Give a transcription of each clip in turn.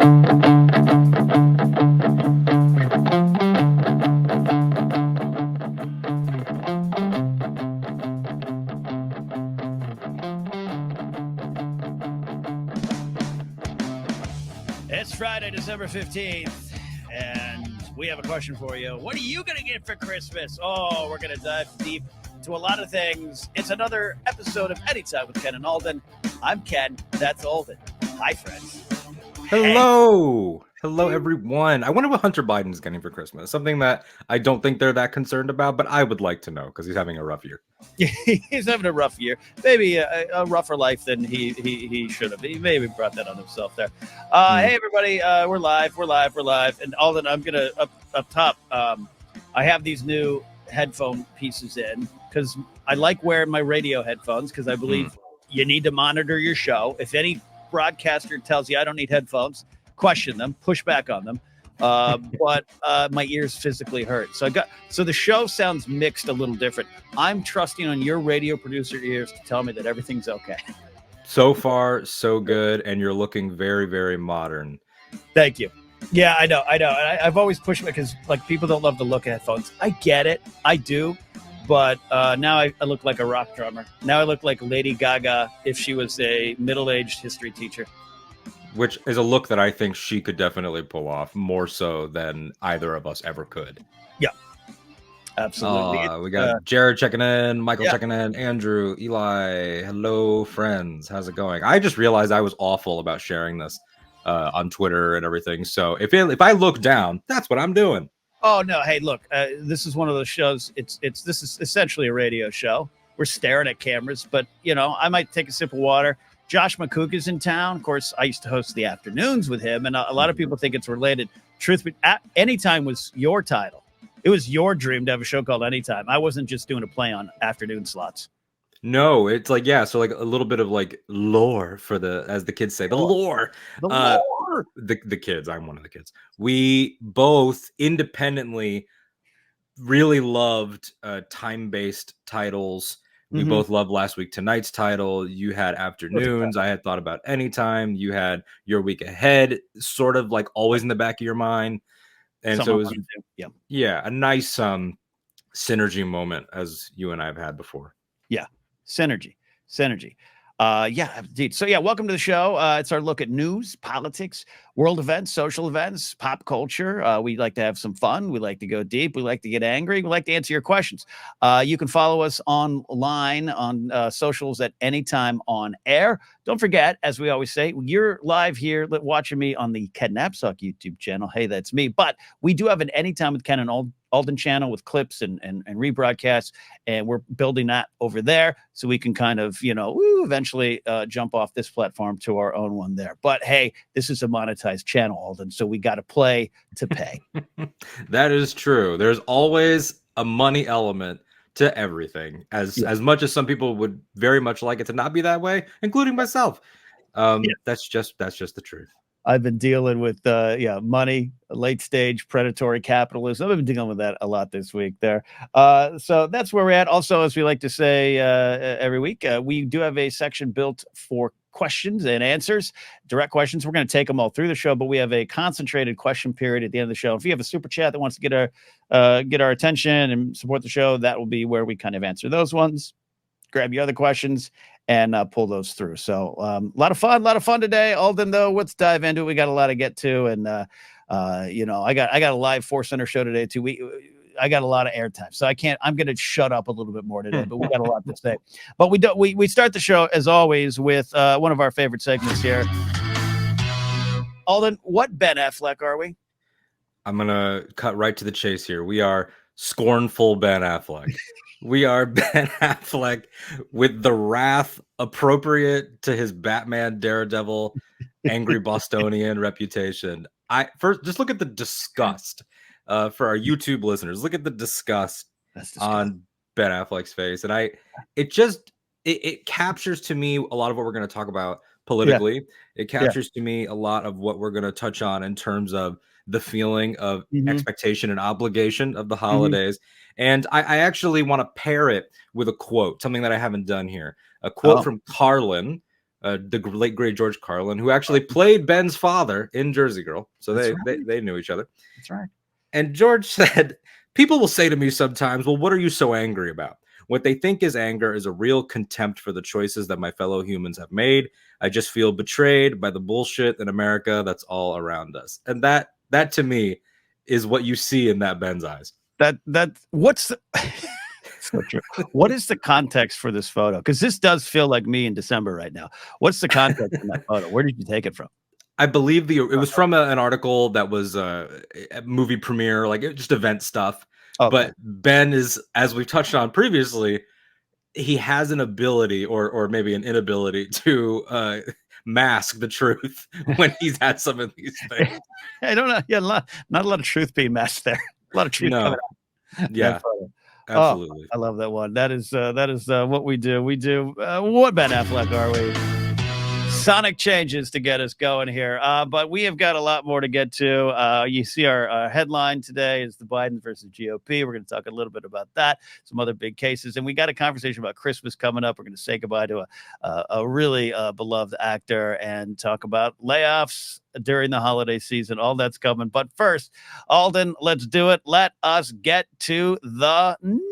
It's Friday, December 15th, and we have a question for you. What are you going to get for Christmas? Oh, we're going to dive deep to a lot of things. It's another episode of Anytime with Ken and Alden. I'm Ken. That's Alden. Hi, friends. Hello. Hello, everyone. I wonder what Hunter Biden's getting for Christmas. Something that I don't think they're that concerned about, but I would like to know because he's having a rough year. He's having a rough year. Maybe a rougher life than he should have. He maybe brought that on himself there. Hey, everybody. We're live. And Alden, I'm going to, up top, I have these new headphone pieces in because I like wearing my radio headphones because I believe you need to monitor your show. If any broadcaster tells you I don't need headphones, question them, push back on them. But my ears physically hurt. So the show sounds mixed a little different. I'm trusting on your radio producer ears to tell me that everything's okay. So far, so good. And you're looking very, very modern. Thank you. Yeah, I know. And I've always pushed back because like people don't love the look of headphones. I get it. I do. But now I look like a rock drummer. Now I look like Lady Gaga if she was a middle-aged history teacher. Which is a look that I think she could definitely pull off more so than either of us ever could. Yeah, absolutely. We got Jared checking in, Michael checking in, Andrew, Eli. Hello, friends. How's it going? I just realized I was awful about sharing this on Twitter and everything. So if I look down, that's what I'm doing. Oh no! Hey, look, this is one of those shows. This is essentially a radio show. We're staring at cameras, but I might take a sip of water. Josh McCook is in town. Of course, I used to host the afternoons with him, and a lot of people think it's related. Truth be Anytime was your title. It was your dream to have a show called Anytime. I wasn't just doing a play on afternoon slots. No, it's like, so like a little bit of like lore for as the kids say, the lore. The kids, I'm one of the kids. We both independently really loved time-based titles. We both loved Last Week Tonight's title. You had afternoons. I had thought about Anytime. You had Your Week Ahead, sort of like always in the back of your mind. And so it was, a nice synergy moment as you and I have had before. Yeah, synergy. Indeed. So welcome to the show. It's our look at news, politics, world events, social events, pop culture. We like to have some fun. We like to go deep. We like to get angry. We like to answer your questions. You can follow us online on socials at Anytime on Air. Don't forget, as we always say, you're live here watching me on the Ken Napzok YouTube channel. Hey, that's me. But we do have an Anytime with Ken and Alden channel with clips and rebroadcasts, and we're building that over there so we can kind of, eventually jump off this platform to our own one there. But hey, this is a monetized channel, Alden, so we got to play to pay. That is true. There's always a money element to everything, as much as some people would very much like it to not be that way, including myself. That's just the truth. I've been dealing with money, late stage predatory capitalism. I've been dealing with that a lot this week there. So that's where we're at. Also, as we like to say every week, we do have a section built for questions and answers, direct questions. We're going to take them all through the show, but we have a concentrated question period at the end of the show. If you have a super chat that wants to get our attention and support the show, that will be where we kind of answer those ones, grab your other questions, and pull those through. So a lot of fun today. Alden, though, let's dive into it. We got a lot to get to. And, I got a live Force Center show today, too. I got a lot of airtime, so I'm going to shut up a little bit more today, but we got a lot to say. But we start the show, as always, with one of our favorite segments here. Alden, what Ben Affleck are we? I'm going to cut right to the chase here. We are scornful Ben Affleck. We are Ben Affleck with the wrath appropriate to his Batman, Daredevil, angry Bostonian reputation. First, just look at the disgust for our YouTube listeners. Look at the disgust on Ben Affleck's face. And it captures to me a lot of what we're going to talk about politically. Yeah. It captures to me a lot of what we're going to touch on in terms of the feeling of expectation and obligation of the holidays. And I actually want to pair it with a quote, something that I haven't done here. A quote from Carlin, late great George Carlin, who actually played Ben's father in Jersey Girl. So they knew each other. That's right. And George said, people will say to me sometimes, well, what are you so angry about? What they think is anger is a real contempt for the choices that my fellow humans have made. I just feel betrayed by the bullshit in America that's all around us. And that to me is what you see in that Ben's eyes. What's the so true. What is the context for this photo? Because this does feel like me in December right now. What's the context in that photo? Where did you take it from? I believe it was from an article that was a movie premiere, like just event stuff. Okay. But Ben is, as we've touched on previously, he has an ability or maybe an inability to mask the truth when he's had some of these things. I don't know. Yeah, not a lot of truth being masked there. A lot of truth coming out. Yeah. Absolutely. I love that one. That is what we do. We do what Ben Affleck are we? Sonic changes to get us going here. But we have got a lot more to get to. You see our headline today is the Biden versus GOP. We're going to talk a little bit about that, some other big cases. And we got a conversation about Christmas coming up. We're going to say goodbye to a really beloved actor and talk about layoffs during the holiday season. All that's coming. But first, Alden, let's do it. Let us get to the news.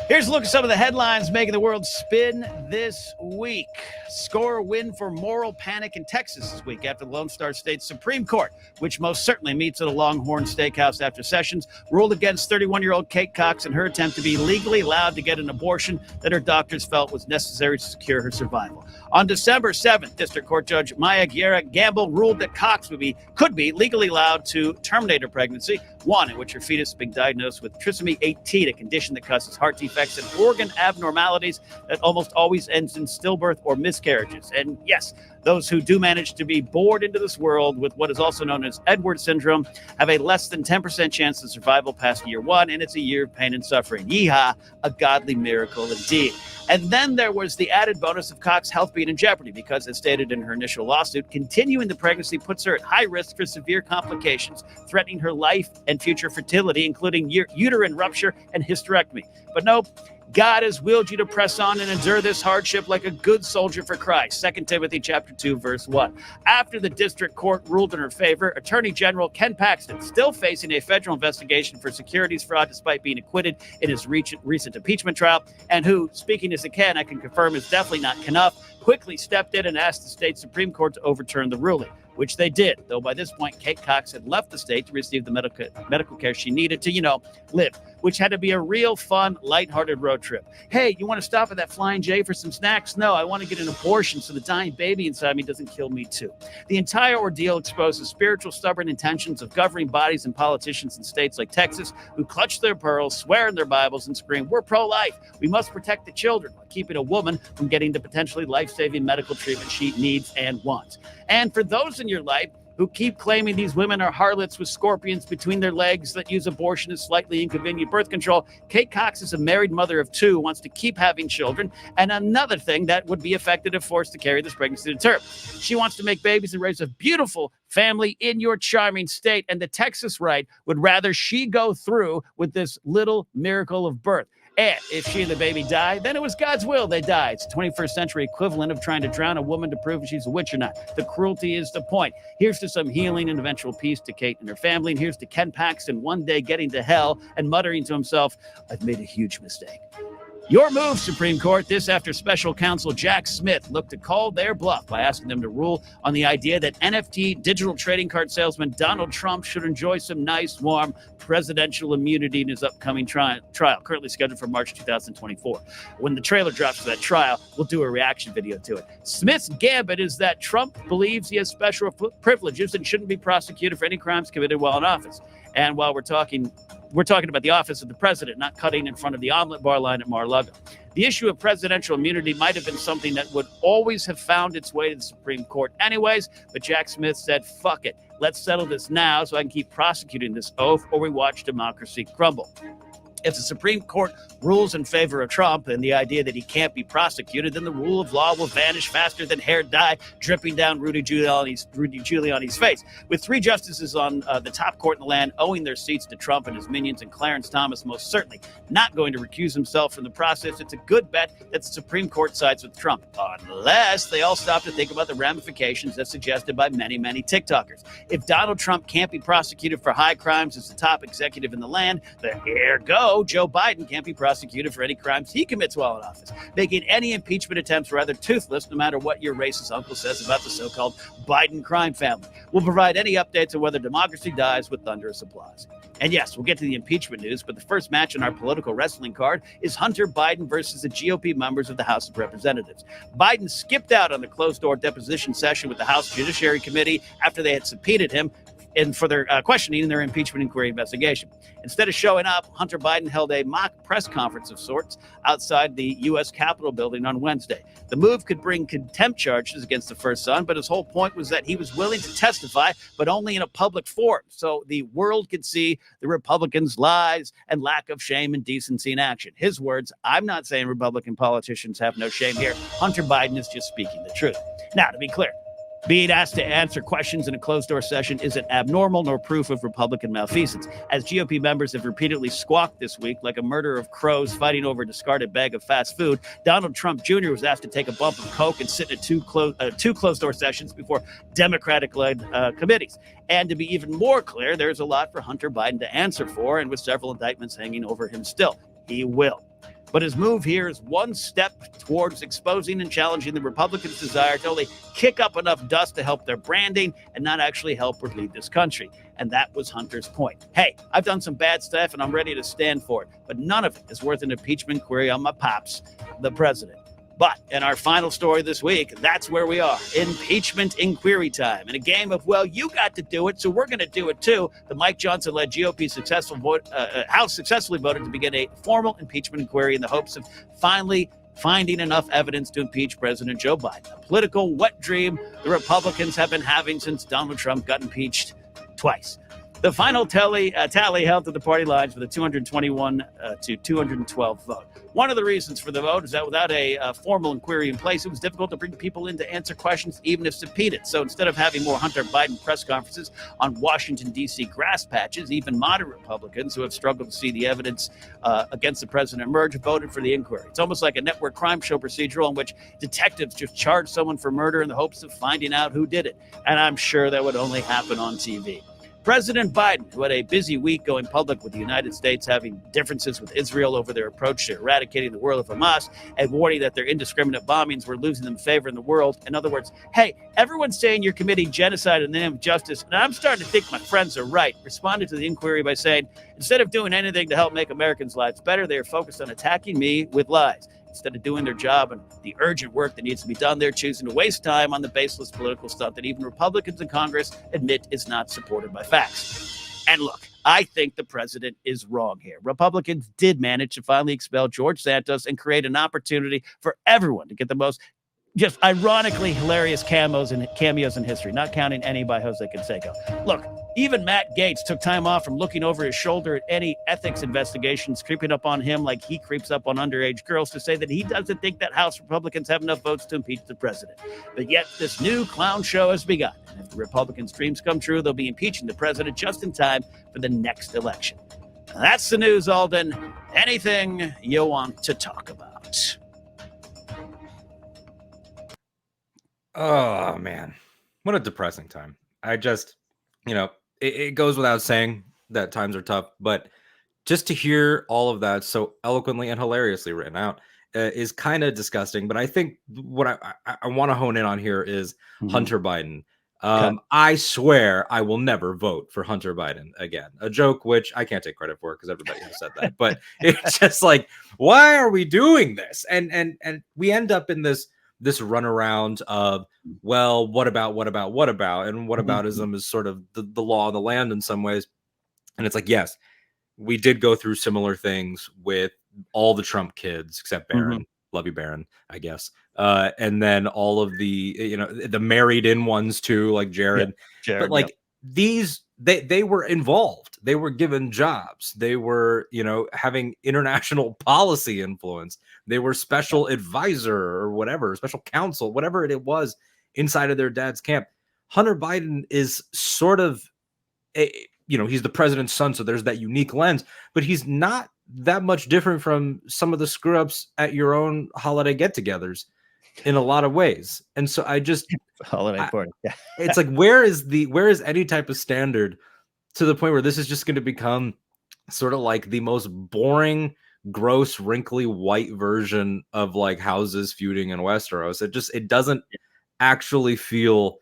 Here's a look at some of the headlines making the world spin this week. Score win for moral panic in Texas this week after the Lone Star State Supreme Court, which most certainly meets at a Longhorn Steakhouse after sessions, ruled against 31-year-old Kate Cox in her attempt to be legally allowed to get an abortion that her doctors felt was necessary to secure her survival. On December 7th, District Court Judge Maya Guerra Gamble ruled that Cox could be legally allowed to terminate her pregnancy, one in which her fetus is being diagnosed with trisomy 18, a condition that causes heart defects and organ abnormalities that almost always ends in stillbirth or miscarriages. And yes, those who do manage to be born into this world with what is also known as Edwards syndrome have a less than 10% chance of survival past year one, and it's a year of pain and suffering. Yeehaw, a godly miracle indeed. And then there was the added bonus of Cox's health being in jeopardy because, as stated in her initial lawsuit, continuing the pregnancy puts her at high risk for severe complications, threatening her life and future fertility, including uterine rupture and hysterectomy. But nope, God has willed you to press on and endure this hardship like a good soldier for Christ. 2 Timothy chapter 2, verse 1. After the district court ruled in her favor, Attorney General Ken Paxton, still facing a federal investigation for securities fraud despite being acquitted in his recent impeachment trial, and who, speaking as a Ken, I can confirm is definitely not Knuff, quickly stepped in and asked the state Supreme Court to overturn the ruling, which they did, though by this point, Kate Cox had left the state to receive the medical care she needed to, live, which had to be a real fun, lighthearted road trip. Hey, you want to stop at that Flying J for some snacks? No, I want to get an abortion so the dying baby inside me doesn't kill me too. The entire ordeal exposes spiritual, stubborn intentions of governing bodies and politicians in states like Texas who clutch their pearls, swear in their Bibles, and scream, "We're pro-life. We must protect the children," while keeping a woman from getting the potentially life-saving medical treatment she needs and wants. And for those in your life who keep claiming these women are harlots with scorpions between their legs that use abortion as slightly inconvenient birth control, Kate Cox is a married mother of two, wants to keep having children, and another thing that would be affected if forced to carry this pregnancy to term. She wants to make babies and raise a beautiful family in your charming state, and the Texas right would rather she go through with this little miracle of birth. And if she and the baby die, then it was God's will they die. It's the 21st century equivalent of trying to drown a woman to prove if she's a witch or not. The cruelty is the point. Here's to some healing and eventual peace to Kate and her family. And here's to Ken Paxton one day getting to hell and muttering to himself, "I've made a huge mistake." Your move, Supreme Court. This after special counsel Jack Smith looked to call their bluff by asking them to rule on the idea that NFT digital trading card salesman Donald Trump should enjoy some nice, warm presidential immunity in his upcoming trial, currently scheduled for March 2024. When the trailer drops for that trial, we'll do a reaction video to it. Smith's gambit is that Trump believes he has special privileges and shouldn't be prosecuted for any crimes committed while in office. And while we're talking about the office of the president, not cutting in front of the omelet bar line at Mar-a-Lago. The issue of presidential immunity might have been something that would always have found its way to the Supreme Court anyways, but Jack Smith said, fuck it. Let's settle this now so I can keep prosecuting this oaf or we watch democracy crumble. If the Supreme Court rules in favor of Trump and the idea that he can't be prosecuted, then the rule of law will vanish faster than hair dye dripping down Rudy Giuliani's face. With 3 justices on the top court in the land owing their seats to Trump and his minions, and Clarence Thomas most certainly not going to recuse himself from the process, it's a good bet that the Supreme Court sides with Trump, unless they all stop to think about the ramifications as suggested by many, many TikTokers. If Donald Trump can't be prosecuted for high crimes as the top executive in the land, then here goes Joe Biden can't be prosecuted for any crimes he commits while in office, making any impeachment attempts rather toothless, no matter what your racist uncle says about the so-called Biden crime family. We'll provide any updates on whether democracy dies with thunderous applause. And yes, we'll get to the impeachment news, but the first match on our political wrestling card is Hunter Biden versus the GOP members of the House of Representatives. Biden skipped out on the closed-door deposition session with the House Judiciary Committee after they had subpoenaed him and for their questioning in their impeachment inquiry investigation. Instead of showing up, Hunter Biden held a mock press conference of sorts outside the U.S. Capitol building on Wednesday. The move could bring contempt charges against the first son, but his whole point was that he was willing to testify, but only in a public forum, so the world could see the Republicans' lies and lack of shame and decency in action. His words, I'm not saying Republican politicians have no shame here. Hunter Biden is just speaking the truth. Now, to be clear, being asked to answer questions in a closed-door session isn't abnormal nor proof of Republican malfeasance. As GOP members have repeatedly squawked this week, like a murder of crows fighting over a discarded bag of fast food, Donald Trump Jr. was asked to take a bump of coke and sit in two closed-door sessions before Democratic-led committees. And to be even more clear, there's a lot for Hunter Biden to answer for, and with several indictments hanging over him still. He will. But his move here is one step towards exposing and challenging the Republicans' desire to only kick up enough dust to help their branding and not actually help or lead this country. And that was Hunter's point. Hey, I've done some bad stuff and I'm ready to stand for it, but none of it is worth an impeachment inquiry on my pops, the president. But in our final story this week, that's where we are. Impeachment inquiry time. In a game of, well, you got to do it, so we're going to do it too. The Mike Johnson-led GOP House successfully voted to begin a formal impeachment inquiry in the hopes of finally finding enough evidence to impeach President Joe Biden. A political wet dream the Republicans have been having since Donald Trump got impeached twice. The final tally held to the party lines with a 221 to 212 vote. One of the reasons for the vote is that without a formal inquiry in place, it was difficult to bring people in to answer questions, even if subpoenaed. So instead of having more Hunter Biden press conferences on Washington, D.C. grass patches, even moderate Republicans who have struggled to see the evidence against the president emerge voted for the inquiry. It's almost like a network crime show procedural in which detectives just charge someone for murder in the hopes of finding out who did it. And I'm sure that would only happen on TV. President Biden, who had a busy week going public with the United States having differences with Israel over their approach to eradicating the world of Hamas and warning that their indiscriminate bombings were losing them favor in the world. In other words, hey, everyone's saying you're committing genocide in the name of justice, and I'm starting to think my friends are right, responded to the inquiry by saying, instead of doing anything to help make Americans' lives better, they are focused on attacking me with lies. Instead of doing their job and the urgent work that needs to be done, they're choosing to waste time on the baseless political stuff that even Republicans in Congress admit is not supported by facts. And look, I think the president is wrong here. Republicans did manage to finally expel George Santos and create an opportunity for everyone to get the most just ironically hilarious cameos in history, not counting any by Jose Canseco. Look, even Matt Gaetz took time off from looking over his shoulder at any ethics investigations creeping up on him like he creeps up on underage girls to say that he doesn't think that House Republicans have enough votes to impeach the president. But yet this new clown show has begun. And if the Republicans' dreams come true, they'll be impeaching the president just in time for the next election. Now, that's the news, Alden. Anything you want to talk about? Oh, man. What a depressing time. I just, it goes without saying that times are tough, but just to hear all of that so eloquently and hilariously written out is kind of disgusting. But I think what I want to hone in on here is Hunter Biden. I swear I will never vote for Hunter Biden again. A joke which I can't take credit for because everybody has said that. But it's just like, why are we doing this? And we end up in this runaround of, well, what about? And whataboutism is sort of the law of the land in some ways. And it's like, yes, we did go through similar things with all the Trump kids, except Barron. Love you, Barron, I guess. And then all of the, the married in ones too, like Jared. Jared, but like these they were involved. They were given jobs. They were, having international policy influence. They were special advisor or whatever, special counsel, whatever it was inside of their dad's camp. Hunter Biden is sort of he's the president's son, so there's that unique lens, but he's not that much different from some of the screw ups at your own holiday get-togethers in a lot of ways. And so I just holiday party. Yeah. It's like, where is any type of standard to the point where this is just going to become sort of like the most boring, gross, wrinkly white version of like houses feuding in Westeros? It doesn't actually feel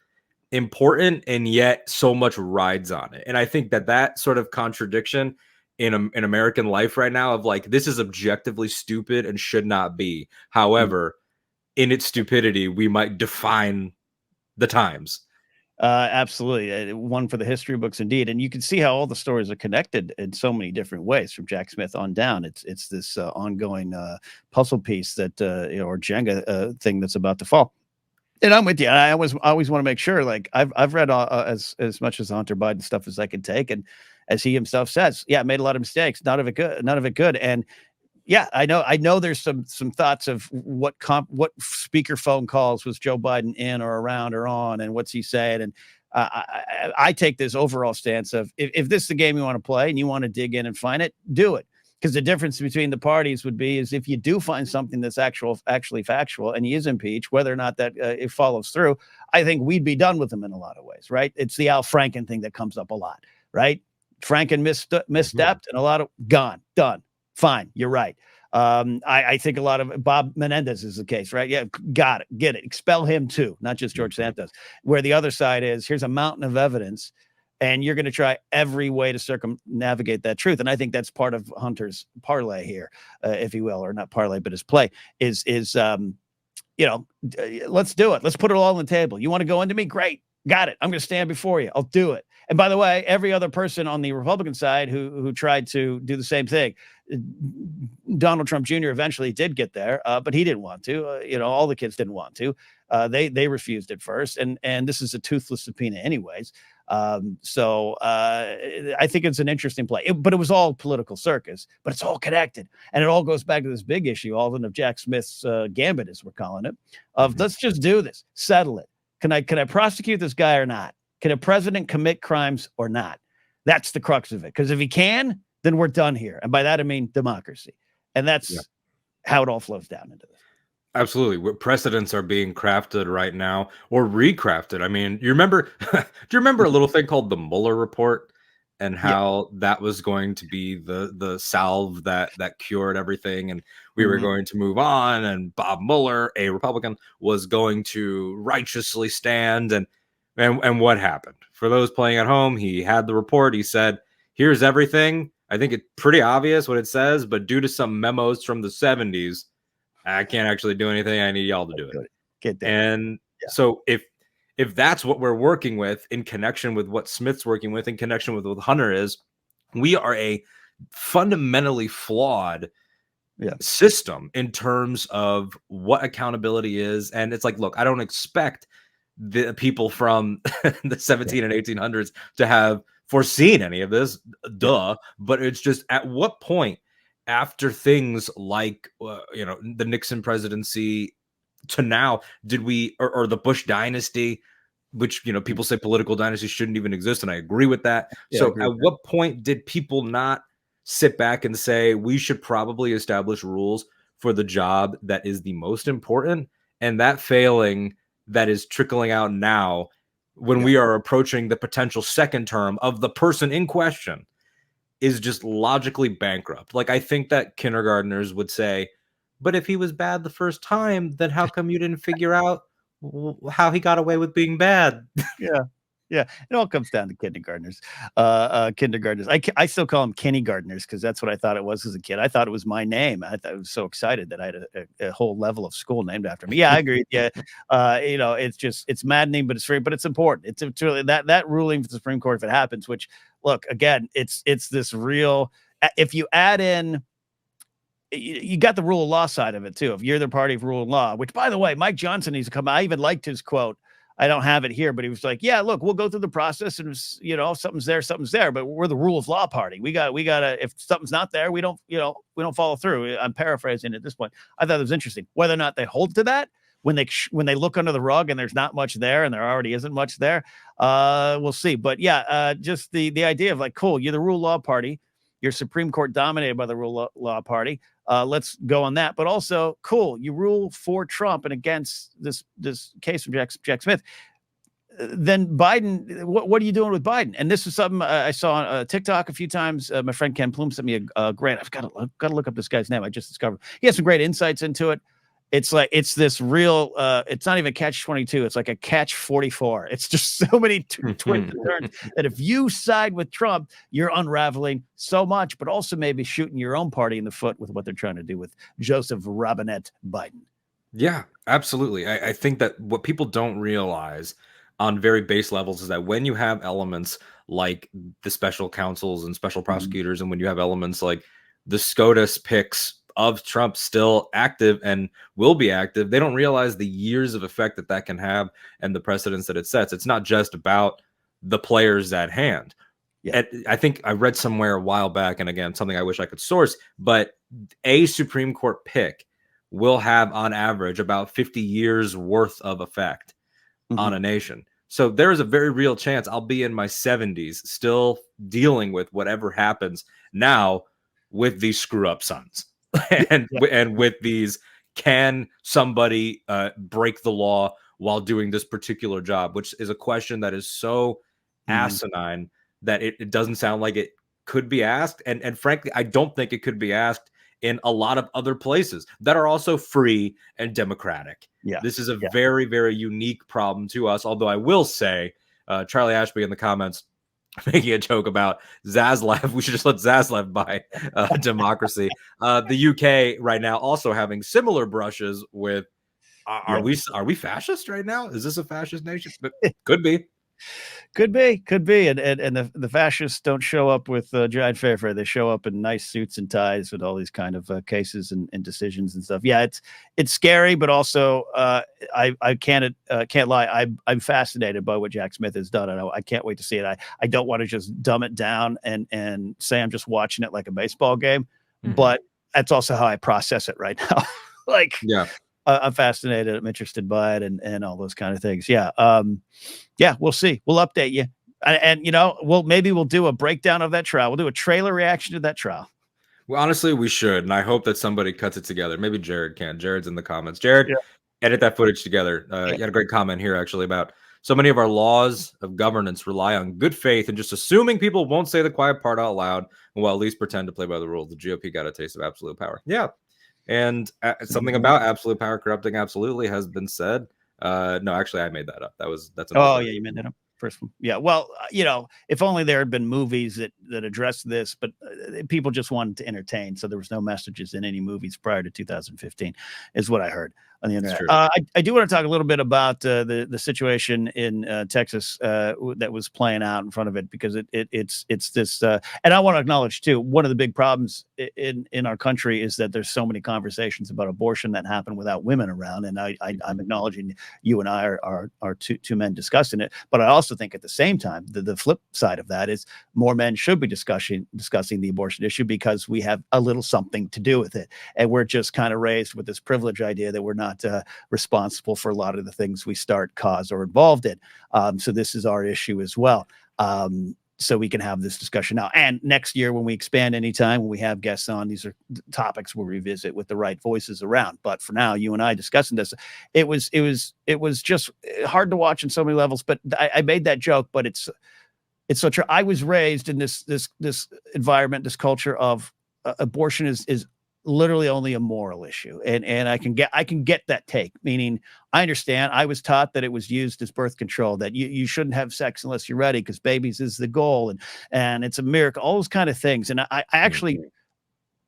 important, and yet so much rides on it. And I think that sort of contradiction in American life right now of like, this is objectively stupid and should not be. However, in its stupidity, we might define the times. Absolutely. One for the history books indeed. And you can see how all the stories are connected in so many different ways from Jack Smith on down. It's this ongoing puzzle piece that, or Jenga thing that's about to fall. And I'm with you. I always want to make sure, like I've read as much as Hunter Biden stuff as I can take. And as he himself says, yeah, made a lot of mistakes. None of it good. And yeah, I know there's some thoughts of what speakerphone calls was Joe Biden in or around or on, and what's he saying. And I take this overall stance of if this is the game you want to play and you want to dig in and find it, do it. Because the difference between the parties would be is if you do find something that's actually factual and he is impeached, whether or not that it follows through, I think we'd be done with him in a lot of ways, right? It's the Al Franken thing that comes up a lot, right? Franken misstepped and a lot of done. Fine, you're right. I think a lot of Bob Menendez is the case, right? Yeah, got it, get it. Expel him too, not just George Santos. Where the other side is, here's a mountain of evidence, and you're going to try every way to circumnavigate that truth. And I think that's part of Hunter's parlay here, if you will, or not parlay, but his play is let's do it. Let's put it all on the table. You want to go into me? Great. Got it. I'm going to stand before you. I'll do it. And by the way, every other person on the Republican side who tried to do the same thing, Donald Trump Jr. eventually did get there, but he didn't want to. All the kids didn't want to. They refused it first, and this is a toothless subpoena, anyways. So I think it's an interesting play, but it was all political circus, but it's all connected, and it all goes back to this big issue, Alden, of Jack Smith's gambit, as we're calling it, of let's just do this, settle it. Can I prosecute this guy or not? Can a president commit crimes or not? That's the crux of it. Because if he can, then we're done here. And by that, I mean democracy. And that's how it all flows down into this. Absolutely. Precedents are being crafted right now, or recrafted. I mean, do you remember a little thing called the Mueller report, and how that was going to be the salve that cured everything, and we were going to move on, and Bob Mueller, a Republican, was going to righteously stand, and what happened? For those playing at home, he had the report. He said, here's everything. I think it's pretty obvious what it says, but due to some memos from the 70s, I can't actually do anything. I need y'all to do it. Get that. And so if that's what we're working with in connection with what Smith's working with, in connection with what Hunter is, we are a fundamentally flawed system in terms of what accountability is. And it's like, look, I don't expect the people from the 17 and 1800s to have foreseen any of this, but it's just, at what point after things like the Nixon presidency to now did we, or the Bush dynasty, which people say political dynasties shouldn't even exist, and I agree with that. So at what point did people not sit back and say we should probably establish rules for the job that is the most important? And that failing that is trickling out now, when we are approaching the potential second term of the person in question, is just logically bankrupt. Like, I think that kindergartners would say, but if he was bad the first time, then how come you didn't figure out how he got away with being bad? Yeah, it all comes down to kindergartners. Kindergartners. I still call them kindergartners because that's what I thought it was as a kid. I thought it was my name. I was so excited that I had a whole level of school named after me. Yeah, I agree. Yeah, it's maddening, but it's important. It's really that ruling for the Supreme Court, if it happens. Which, look, again, it's this real. If you add in, you got the rule of law side of it too. If you're the party of rule of law, which, by the way, Mike Johnson needs to come out. I even liked his quote I don't have it here, but he was like, yeah, look, we'll go through the process, and if something's there, but we're the rule of law party. We gotta, if something's not there, we don't follow through. I'm paraphrasing at this point. I thought it was interesting. Whether or not they hold to that, when they look under the rug and there's not much there, and there already isn't much there, we'll see. But yeah, just the idea of like, cool, you're the rule of law party, your Supreme Court dominated by the rule of law party. Let's go on that. But also, cool, you rule for Trump and against this case from Jack Smith. Then Biden, what are you doing with Biden? And this is something I saw on TikTok a few times. My friend Ken Plume sent me a grant. I've got to look up this guy's name. I just discovered he has some great insights into it. It's like, it's this real, it's not even catch 22. It's like a catch 44. It's just so many twists and turns that if you side with Trump, you're unraveling so much, but also maybe shooting your own party in the foot with what they're trying to do with Joseph Robinette Biden. Yeah, absolutely. I think that what people don't realize on very base levels is that when you have elements like the special counsels and special prosecutors, and when you have elements like the SCOTUS picks of Trump still active and will be active, they don't realize the years of effect that can have and the precedents that it sets. It's not just about the players at hand. Yeah. I think I read somewhere a while back, and again, something I wish I could source, but a Supreme Court pick will have on average about 50 years worth of effect on a nation. So there is a very real chance I'll be in my 70s still dealing with whatever happens now with these screw up sons. And with these, can somebody break the law while doing this particular job, which is a question that is so asinine that it doesn't sound like it could be asked. And frankly, I don't think it could be asked in a lot of other places that are also free and democratic. Yeah, this is a very, very unique problem to us. Although I will say, Charlie Ashby in the comments making a joke about Zaslav. We should just let Zaslav buy democracy. The UK right now also having similar brushes with. Are we fascist right now? Is this a fascist nation? But could be. Could be, and the fascists don't show up with giant fanfare. They show up in nice suits and ties with all these kind of cases and decisions and stuff. Yeah, it's scary, but also I can't lie. I'm fascinated by what Jack Smith has done. I can't wait to see it. I don't want to just dumb it down and say I'm just watching it like a baseball game, but that's also how I process it right now. Like, yeah. I'm fascinated. I'm interested by it and all those kind of things. Yeah. Yeah, we'll see. We'll update you. And maybe we'll do a breakdown of that trial. We'll do a trailer reaction to that trial. Well, honestly, we should. And I hope that somebody cuts it together. Maybe Jared can. Jared's in the comments. Jared, edit that footage together. You had a great comment here, actually, about so many of our laws of governance rely on good faith and just assuming people won't say the quiet part out loud and will at least pretend to play by the rules. The GOP got a taste of absolute power. Yeah. And something about absolute power corrupting absolutely has been said. No, actually, I made that up. That's yeah, you made that up. First one. Yeah. Well, if only there had been movies that addressed this, but people just wanted to entertain. So there was no messages in any movies prior to 2015 is what I heard on the internet. I do want to talk a little bit about the situation in Texas that was playing out in front of it, because it's this, and I want to acknowledge too, one of the big problems in our country is that there's so many conversations about abortion that happen without women around. And I'm acknowledging you and I are two men discussing it, but I also think at the same time, the flip side of that is more men should be discussing the abortion issue, because we have a little something to do with it. And we're just kind of raised with this privilege idea that we're not responsible for a lot of the things we start, cause, or involved in. So this is our issue as well. So we can have this discussion now. And next year, when we expand anytime, when we have guests on, these are topics we'll revisit with the right voices around. But for now, you and I discussing this, it was just hard to watch in so many levels. But I made that joke, but it's so true. I was raised in this environment, this culture of abortion is literally only a moral issue. And I can get that take, meaning I understand. I was taught that it was used as birth control, that you shouldn't have sex unless you're ready because babies is the goal. And it's a miracle, all those kind of things. And I actually,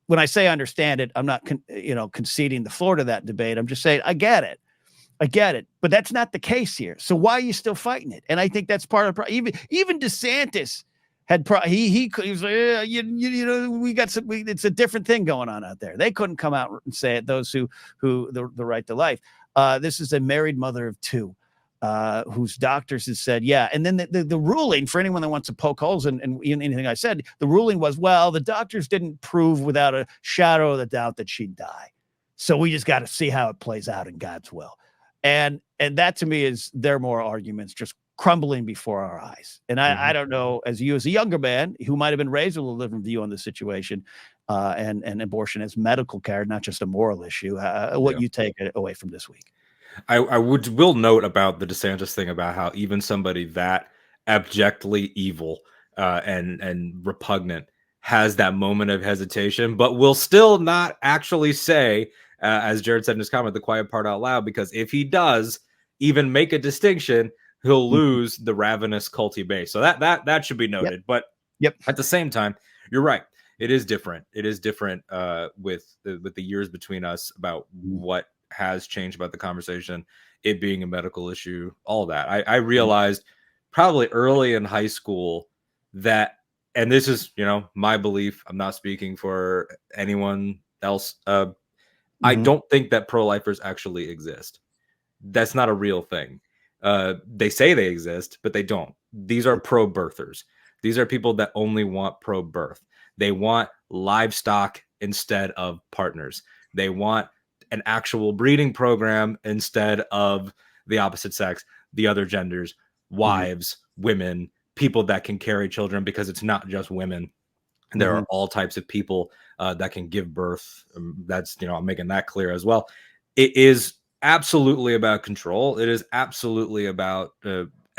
when I say I understand it, I'm not, conceding the floor to that debate. I'm just saying, I get it, but that's not the case here. So why are you still fighting it? And I think that's part of the problem. Even DeSantis had he was like, we got some. It's a different thing going on out there. They couldn't come out and say it. Those who the right to life. This is a married mother of two. whose doctors has said, yeah. And then the ruling, for anyone that wants to poke holes in anything I said, the ruling was, well, the doctors didn't prove without a shadow of the doubt that she'd die. So we just got to see how it plays out in God's will. And that to me is their moral arguments just crumbling before our eyes. And I don't know, as you as a younger man who might have been raised with a little different view on the situation, and abortion as medical care, not just a moral issue, what you take away from this week. I will note about the DeSantis thing about how even somebody that abjectly evil and repugnant has that moment of hesitation, but will still not actually say, as Jared said in his comment, the quiet part out loud, because if he does even make a distinction, he'll lose the ravenous culty base. So that should be noted. But at the same time, you're right. It is different. It is different with the years between us about what has changed about the conversation, it being a medical issue, all of that. I realized probably early in high school that, and this is, my belief, I'm not speaking for anyone else. I don't think that pro-lifers actually exist. That's not a real thing. They say they exist, but they don't. These are pro-birthers. These are people that only want pro-birth. They want livestock instead of partners. They want an actual breeding program instead of the opposite sex, the other genders, wives, women, people that can carry children, because it's not just women. There are all types of people that can give birth. That's, I'm making that clear as well. It is absolutely about control. It is absolutely about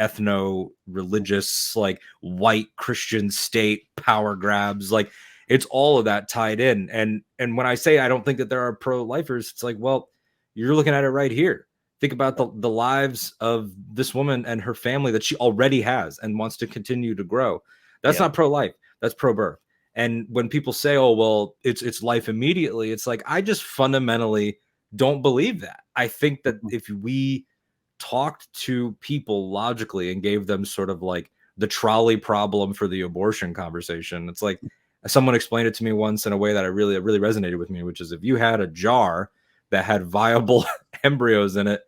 ethno-religious, like white Christian state power grabs. Like, it's all of that tied in. And when I say I don't think that there are pro-lifers, it's like, well, you're looking at it right here. Think about the lives of this woman and her family that she already has and wants to continue to grow. That's not pro-life. That's pro-birth. And when people say, oh, well, it's life immediately, it's like, I just fundamentally don't believe that. I think that if we talked to people logically and gave them sort of like the trolley problem for the abortion conversation, it's like, someone explained it to me once in a way that really resonated with me, which is, if you had a jar that had viable embryos in it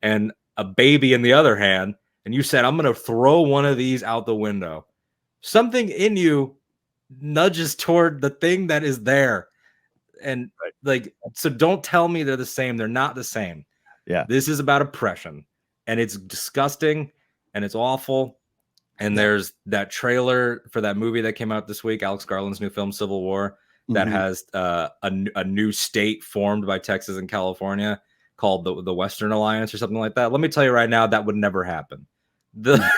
and a baby in the other hand, and you said, I'm going to throw one of these out the window, something in you nudges toward the thing that is there. And like, so don't tell me they're the same. They're not the same. Yeah. This is about oppression, and it's disgusting and it's awful. And there's that trailer for that movie that came out this week, Alex Garland's new film, Civil War, that has a new state formed by Texas and California called the Western Alliance or something like that. Let me tell you right now, that would never happen. That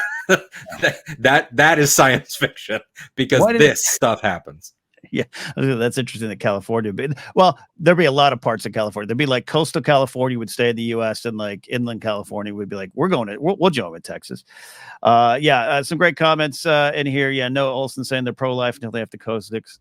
is science fiction, because this stuff happens. Yeah, that's interesting that California. Well, there'd be a lot of parts of California. There'd be like coastal California would stay in the U.S. and like inland California would be like, we'll join with Texas. Some great comments in here. Yeah, Noah Olson saying they're pro-life until they have to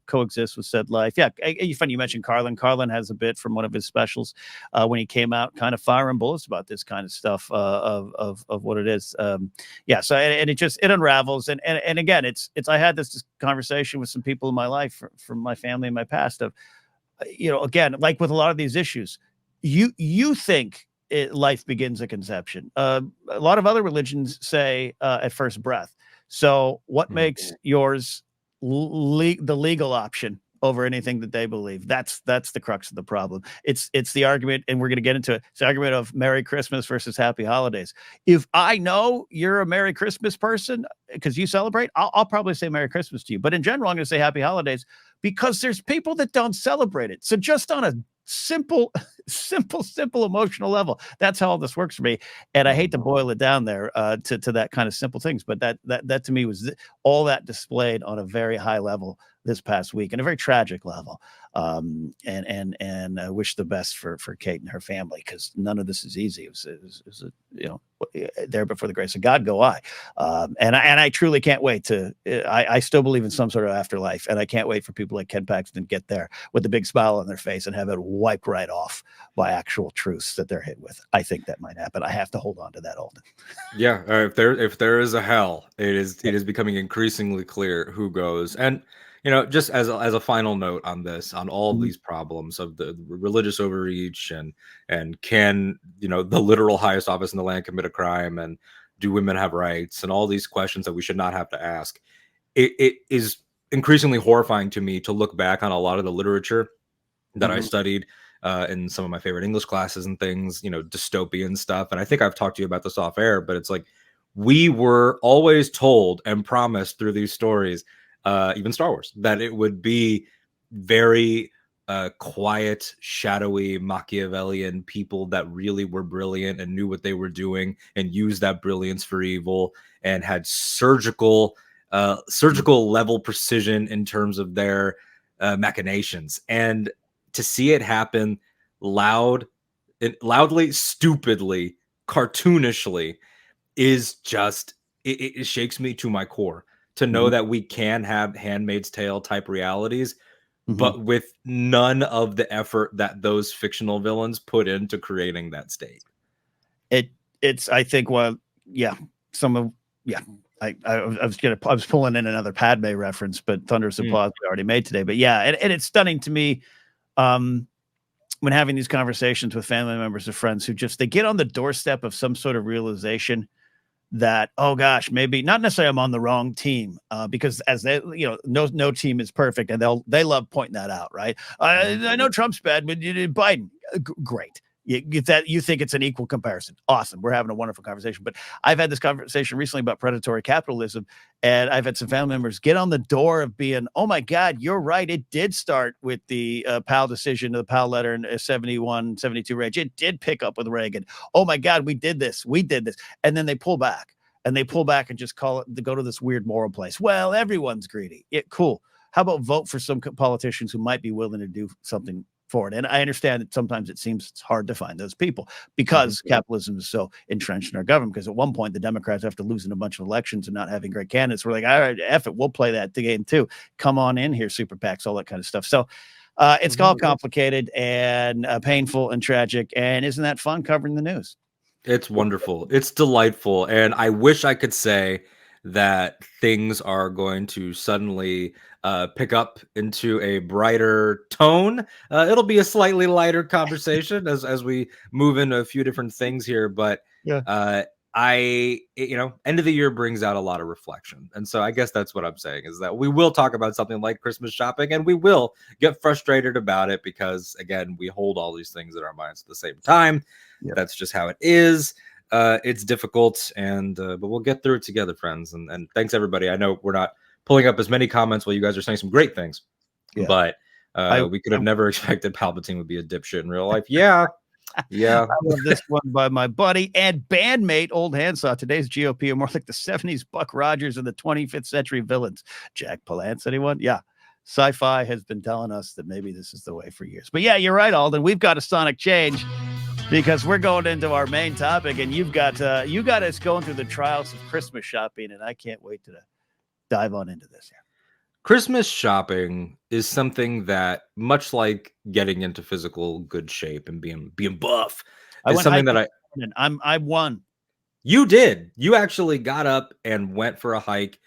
coexist with said life. Yeah, funny you mentioned Carlin. Carlin has a bit from one of his specials when he came out, kind of firing bullets about this kind of stuff of what it is. So and it unravels. And again, it's I had this conversation with some people in my life from my family and my past of, again, like with a lot of these issues, you think life begins at conception. A lot of other religions say at first breath. So what makes yours the legal option over anything that they believe? That's the crux of the problem. It's the argument, and we're going to get into it. It's the argument of Merry Christmas versus Happy Holidays. If I know you're a Merry Christmas person because you celebrate, I'll probably say Merry Christmas to you. But in general, I'm going to say Happy Holidays, because there's people that don't celebrate it. So just on a simple emotional level, that's how all this works for me. And I hate to boil it down there to that kind of simple things, but that to me was all that displayed on a very high level this past week, and a very tragic level. And I wish the best for Kate and her family, because none of this is easy. It was there before the grace of God go I. And I truly can't wait to. I still believe in some sort of afterlife, and I can't wait for people like Ken Paxton to get there with a big smile on their face and have it wiped right off by actual truths that they're hit with. I think that might happen. I have to hold on to that, Alden. Yeah, if there is a hell, it is becoming increasingly clear who goes. And just as a final note on this, on all of Mhm. these problems of the religious overreach and can, the literal highest office in the land commit a crime, and do women have rights, and all these questions that we should not have to ask. It is increasingly horrifying to me to look back on a lot of the literature that I Mhm. studied in some of my favorite English classes and things, dystopian stuff. And I think I've talked to you about this off air, but it's like we were always told and promised through these stories, even Star Wars, that it would be very quiet, shadowy, Machiavellian people that really were brilliant and knew what they were doing and used that brilliance for evil, and had surgical level precision in terms of their machinations. And to see it happen loud, loudly, stupidly, cartoonishly, is just it shakes me to my core to know Mhm. that we can have Handmaid's Tale type realities, Mhm. but with none of the effort that those fictional villains put into creating that state. It it's I think well, yeah, some of yeah. I was pulling in another Padme reference, but Thunderous Mm. Applause we already made today. But yeah, and it's stunning to me um when having these conversations with family members or friends who just they get on the doorstep of some sort of realization that, oh gosh, maybe not necessarily I'm on the wrong team, because as they, no team is perfect, and they love pointing that out, right? Mhm. I know Trump's bad, but you did Biden, great. You think it's an equal comparison. Awesome. We're having a wonderful conversation. But I've had this conversation recently about predatory capitalism, and I've had some family members get on the door of being, oh my God, you're right. It did start with the Powell decision, the Powell letter in 71, 72 range. It did pick up with Reagan. Oh my God, we did this. We did this. And then they pull back and just call it, to go to this weird moral place. Well, everyone's greedy. Cool. How about vote for some politicians who might be willing to do something for it? And I understand that sometimes it seems it's hard to find those people Mhm. because capitalism is so entrenched in our government. Because at one point, the Democrats, after losing a bunch of elections and not having great candidates, were like, all right, F it, we'll play that game too. Come on in here, super PACs, all that kind of stuff. So it's all complicated and painful and tragic. And isn't that fun covering the news? It's wonderful. It's delightful. And I wish I could say that things are going to suddenly pick up into a brighter tone. It'll be a slightly lighter conversation as we move into a few different things here. But Yeah. uh, end of the year brings out a lot of reflection. And so I guess that's what I'm saying, is that we will talk about something like Christmas shopping, and we will get frustrated about it because, again, we hold all these things in our minds at the same time. Yep. That's just how it is. It's difficult, and but we'll get through it together, friends. And thanks everybody. I know we're not pulling up as many comments while you guys are saying some great things, Yeah. but I, we could have never expected Palpatine would be a dipshit in real life. Yeah, yeah. I love this one by my buddy and bandmate, Old Handsaw. Today's GOP are more like the 70s Buck Rogers and the 25th century villains. Jack Palance, anyone? Yeah. Sci-fi has been telling us that maybe this is the way for years. But yeah, you're right, Alden. We've got a sonic change because we're going into our main topic, and you got us going through the trials of Christmas shopping, and I can't wait to dive on into this here. Christmas shopping is something that, much like getting into physical good shape and being buff, I is went something hiking that and I won. you did. You actually got up and went for a hike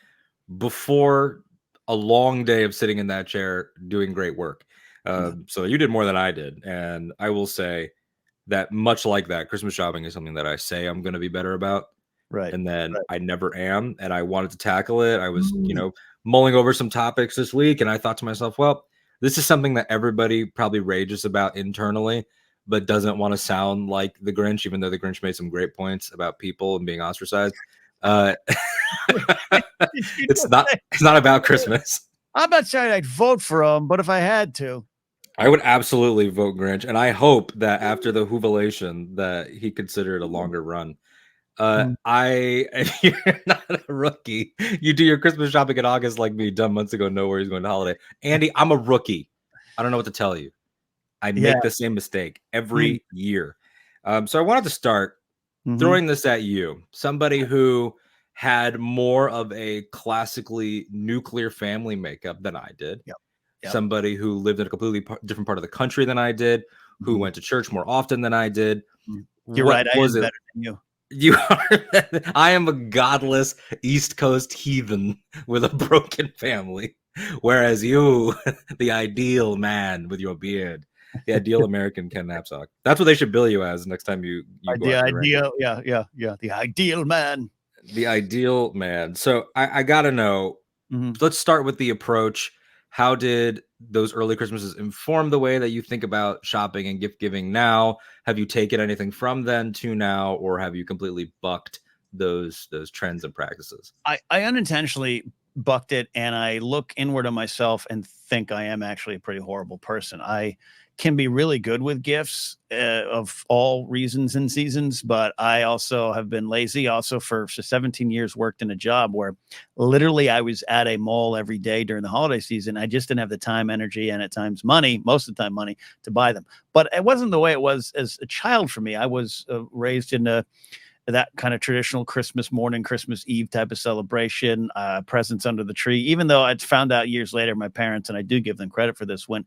before a long day of sitting in that chair doing great work. Yeah. So you did more than I did. And I will say that, much like that, Christmas shopping is something that I say I'm going to be better about. Right. And then Right. I never am. And I wanted to tackle it. I was, Mm. mulling over some topics this week. And I thought to myself, well, this is something that everybody probably rages about internally, but doesn't want to sound like the Grinch, even though the Grinch made some great points about people and being ostracized. Uh, it's not about Christmas. I'm not saying I'd vote for him, but if I had to. I would absolutely vote Grinch, and I hope that after the Whovilation that he considered a longer run. If you're not a rookie, you do your Christmas shopping in August like me, done months ago, know where he's going to holiday. Andy, I'm a rookie. I don't know what to tell you. I Yeah. make the same mistake Mm. every year. So I wanted to start throwing this at you, somebody who had more of a classically nuclear family makeup than I did. Yep. Yep. Somebody who lived in a completely different part of the country than I did, who went to church more often than I did. You're What right. I was am it? better than you. You are. I am a godless East Coast heathen with a broken family. Whereas you, the ideal man with your beard, the ideal American Ken Knapsack. That's what they should bill you as next time you go The out to the ring. ideal, yeah. The ideal man. The ideal man. So I gotta know. Mhm. Let's start with the approach. How did those early Christmases inform the way that you think about shopping and gift giving now? Have you taken anything from then to now, or have you completely bucked those trends and practices? I unintentionally bucked it, and I look inward on myself and think I am actually a pretty horrible person. I can be really good with gifts of all reasons and seasons, but I also have been lazy. Also, for 17 years, worked in a job where literally I was at a mall every day during the holiday season. I just didn't have the time, energy, and at times money, most of the time money, to buy them. But it wasn't the way it was as a child for me. I was raised in a that kind of traditional Christmas morning, Christmas Eve type of celebration, presents under the tree. Even though I found out years later, my parents, and I do give them credit for this, went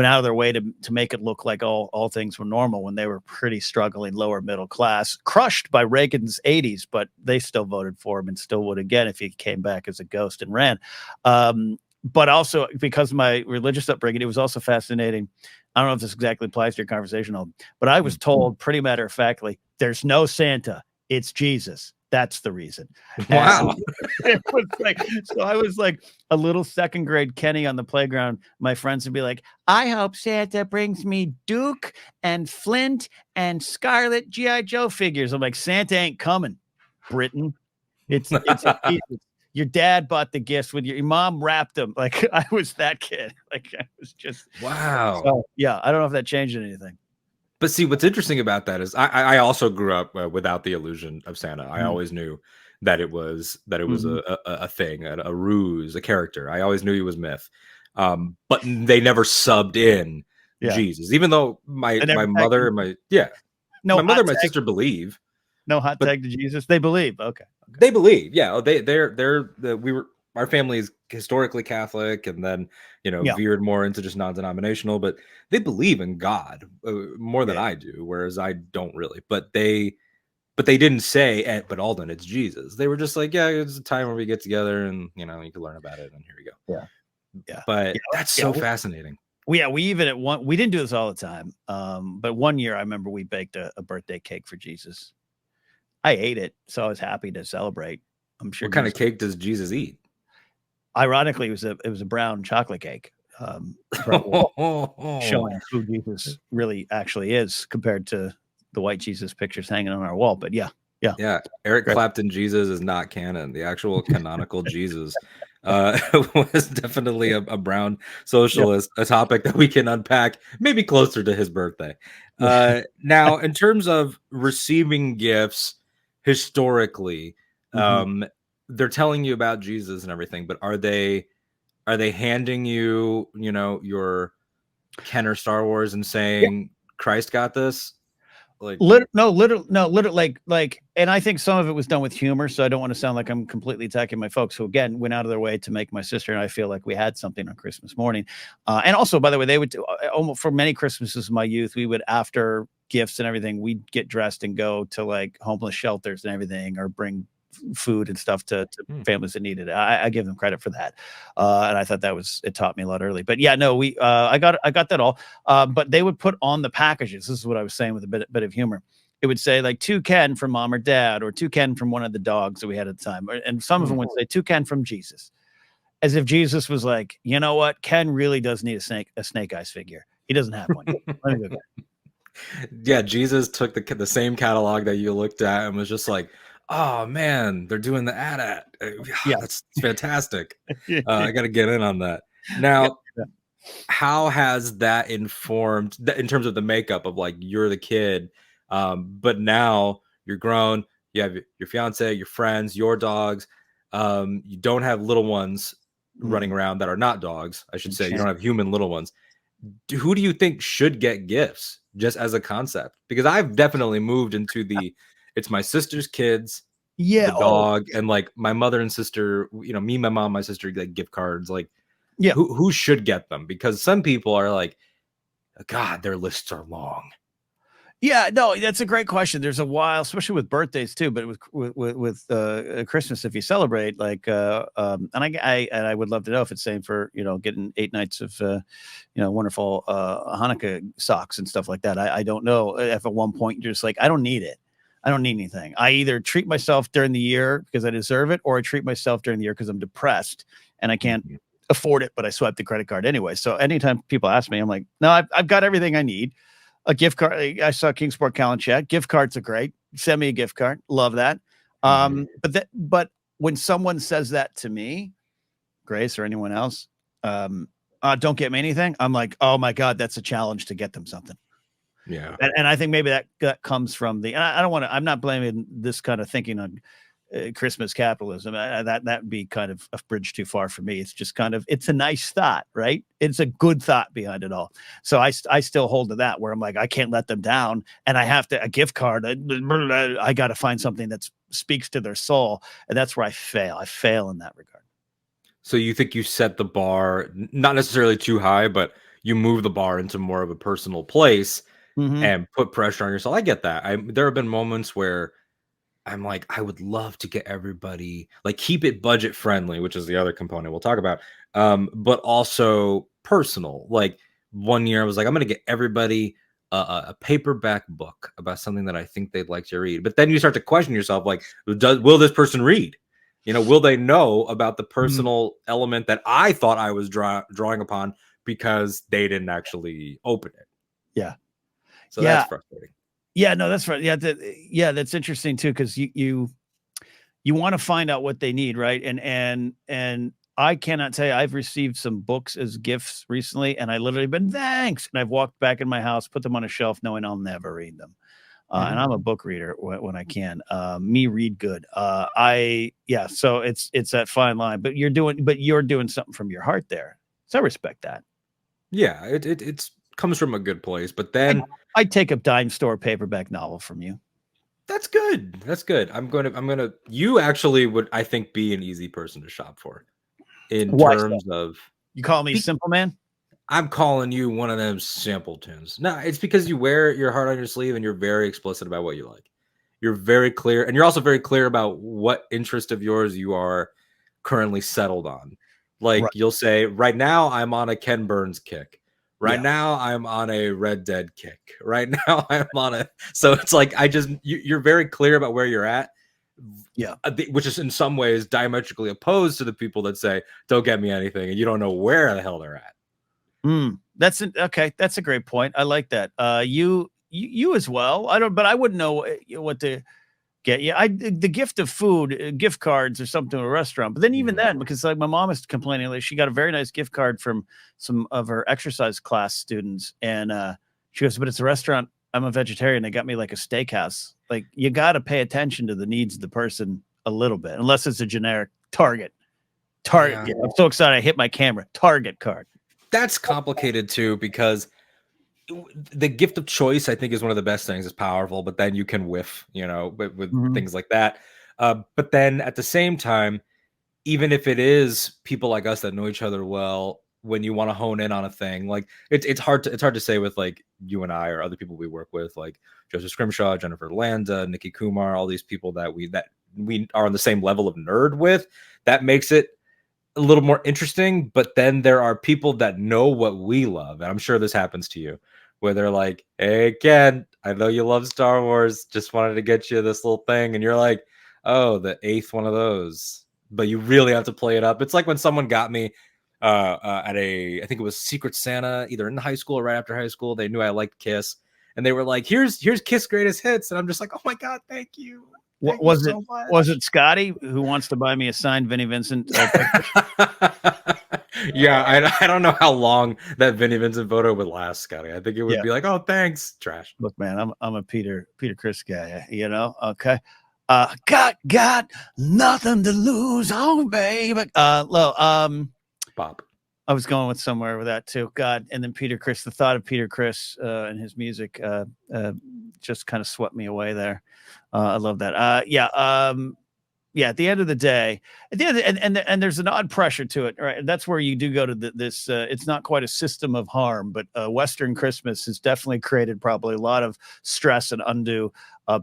out of their way to make it look like all things were normal when they were pretty struggling, lower middle class, crushed by Reagan's 80s, but they still voted for him and still would again if he came back as a ghost and ran. But also because of my religious upbringing, it was also fascinating. I don't know if this exactly applies to your conversation, but I was told pretty matter of factly, there's no Santa, it's Jesus. That's the reason. Wow. And it was like, so I was like a little second grade Kenny on the playground. My friends would be like, I hope Santa brings me Duke and Flint and Scarlet G.I. Joe figures. I'm like, Santa ain't coming, Britain. It's Jesus. Your dad bought the gifts with your mom wrapped them. Like I was that kid. Like I was just Wow. So yeah, I don't know if that changed anything. But see, what's interesting about that is I also grew up without the illusion of Santa. I always knew that it was Mhm. a thing, a ruse, a character. I always knew he was myth. But they never subbed in Yeah. Jesus, even though I never my tagged mother him. and No my mother hot and my tag. sister believe, No hot but tag to Jesus. They believe. Okay. Okay. they believe. Yeah, we were our family is historically Catholic, and then Yeah. veered more into just non-denominational. But they believe in God more than Yeah. I do, whereas I don't really. But they didn't say, but Alden, it's Jesus. They were just like, yeah, it's a time where we get together and you can learn about it, and here we go. Yeah. Yeah. But Yeah. that's Yeah. so fascinating. We even at one, we didn't do this all the time. But one year I remember we baked a birthday cake for Jesus. I ate it, so I was happy to celebrate. I'm sure What kind of Jesus, cake does Jesus eat? ironically, it was a brown chocolate cake. Probably showing who Jesus really actually is compared to the white Jesus pictures hanging on our wall. But yeah, yeah. Yeah, Eric Great. Clapton Jesus is not canon. The actual canonical Jesus was definitely a brown Yeah. socialist, a topic that we can unpack maybe closer to his birthday. Now, in terms of receiving gifts historically, Mhm. they're telling you about Jesus and everything, but are they handing you, your Kenner Star Wars and saying Christ got this? Like, Literally, like, and I think some of it was done with humor. So I don't want to sound like I'm completely attacking my folks who, again, went out of their way to make my sister and I feel like we had something on Christmas morning. And also, by the way, they would almost for many Christmases in my youth, we would after gifts and everything, we'd get dressed and go to like homeless shelters and everything, or bring food and stuff to families that needed it. I give them credit for that, and I thought it taught me a lot early. But yeah, no, I got that all. But they would put on the packages. This is what I was saying with a bit of humor. It would say like to Ken from mom or dad, or to Ken from one of the dogs that we had at the time, and some of them would say to Ken from Jesus, as if Jesus was like, you know what, Ken really does need a snake eyes figure. He doesn't have one. Let me go get it. yeah, Jesus took the same catalog that you looked at and was just like, "Oh man, they're doing the Yeah. that's fantastic. Yeah. I got to get in on that." Yeah. Now, how has that informed in terms of the makeup of like you're the kid, but now you're grown, you have your fiance, your friends, your dogs, you don't have little ones running around that are not dogs. I should say you don't have human little ones. Who do you think should get gifts just as a concept? Because I've definitely moved into it's my sister's kids, Yeah. the Oh, dog, and like my mother and sister, me, my mom, my sister get gift cards. Like yeah. who should get them? Because some people are like, God, their lists are long. Yeah, no, that's a great question. There's a while, especially with birthdays too, but with Christmas, if you celebrate, like, and I would love to know if it's same for getting 8 nights of wonderful Hanukkah socks and stuff like that. I don't know if at one point you're just like, I don't need it. I don't need anything. I either treat myself during the year because I deserve it, or I treat myself during the year because I'm depressed and I can't Mhm. afford it, but I swipe the credit card anyway. So anytime people ask me, I'm like, no, I've got everything I need. A gift card. I saw Kingsport Callan chat. Gift cards are great. Send me a gift card. Love that. Mhm. But when someone says that to me, Grace or anyone else, don't get me anything. I'm like, oh my God, that's a challenge to get them something. Yeah. And I think maybe that comes from the. And I don't want to. I'm not blaming this kind of thinking on Christmas capitalism. That would be kind of a bridge too far for me. It's just kind of it's a nice thought, right? It's a good thought behind it all. So I still hold to that where I'm like I can't let them down, and I have to a gift card. I got to find something that speaks to their soul, and that's where I fail. I fail in that regard. So you think you set the bar not necessarily too high, but you move the bar into more of a personal place Mm-hmm. and put pressure on yourself. I get that. There have been moments where I'm like, I would love to get everybody like keep it budget friendly, which is the other component we'll talk about. But also personal. Like one year I was like, I'm gonna get everybody a paperback book about something that I think they'd like to read. But then you start to question yourself, like, will this person read? Will they know about the Mm-hmm. personal element that I thought I was drawing upon because they didn't actually open it? Yeah. So that's Yeah. frustrating. Yeah. No, that's right. Yeah. That's interesting too, because you want to find out what they need, right? And I cannot tell you, I've received some books as gifts recently, and I literally been thanks, and I've walked back in my house, put them on a shelf, knowing I'll never read them. And Mhm. I'm a book reader when I can. Me read good. So it's that fine line, but you're doing something from your heart there, so I respect that. Yeah, it's comes from a good place, but I then I'd take a dime store paperback novel from you. that's good. That's good. I'm gonna you actually would I think be an easy person to shop for in Why so? terms of You call me be, simple man? I'm calling you one of them simpletons. No, it's because you wear your heart on your sleeve and you're very explicit about what you like. You're very clear, and you're also very clear about what interest of yours you are currently settled on. Like Right. you'll say, right now I'm on a Ken Burns kick. Right Yeah. now I'm on a Red Dead kick. Right now I'm on a. So it's like you're very clear about where you're at, Yeah. which is in some ways diametrically opposed to the people that say, "Don't get me anything," and you don't know where the hell they're at. Okay. That's a great point. I like that. You as well. I don't, but I wouldn't know what to get you. The gift of food, gift cards or something to a restaurant. But then even Mhm. then, because like my mom is complaining, like she got a very nice gift card from some of her exercise class students, and she goes, "But it's a restaurant. I'm a vegetarian. They got me like a steakhouse. Like you got to pay attention to the needs of the person a little bit, unless it's a generic Target. Target. Yeah, Yeah, I'm so excited. I hit my camera. Target card. that's complicated too because the gift of choice, I think, is one of the best things. It's powerful, but then you can whiff, with Mhm. things like that. But then at the same time, even if it is people like us that know each other well, when you want to hone in on a thing, like it's hard to say with like you and I or other people we work with, like Joseph Scrimshaw, Jennifer Landa, Nikki Kumar, all these people that we are on the same level of nerd with. That makes it a little more interesting. But then there are people that know what we love, and I'm sure this happens to you, where they're like, "Hey, Ken, I know you love Star Wars. Just wanted to get you this little thing," and you're like, "Oh, the eighth one of those." But you really have to play it up. It's like when someone got me at I think it was Secret Santa, either in high school or right after high school. They knew I liked Kiss, and they were like, "Here's Kiss greatest hits," and I'm just like, "Oh my god, What thank you was it? so Was much." it Scotty who wants to buy me a signed Vinnie Vincent picture? Yeah, I don't know how long that Vinnie Vincent photo would last, Scotty. I think it would Yeah. be like, oh, thanks, trash. Look, man, I'm a Peter Chris guy, Okay. Got nothing to lose, oh baby. Pop. I was going with somewhere with that too. God, and then Peter Chris, the thought of Peter Chris and his music just kind of swept me away there. I love that. Yeah, at the end of the day, at the end, and there's an odd pressure to it, right? And that's where you do go to this. It's not quite a system of harm, but Western Christmas has definitely created probably a lot of stress and undue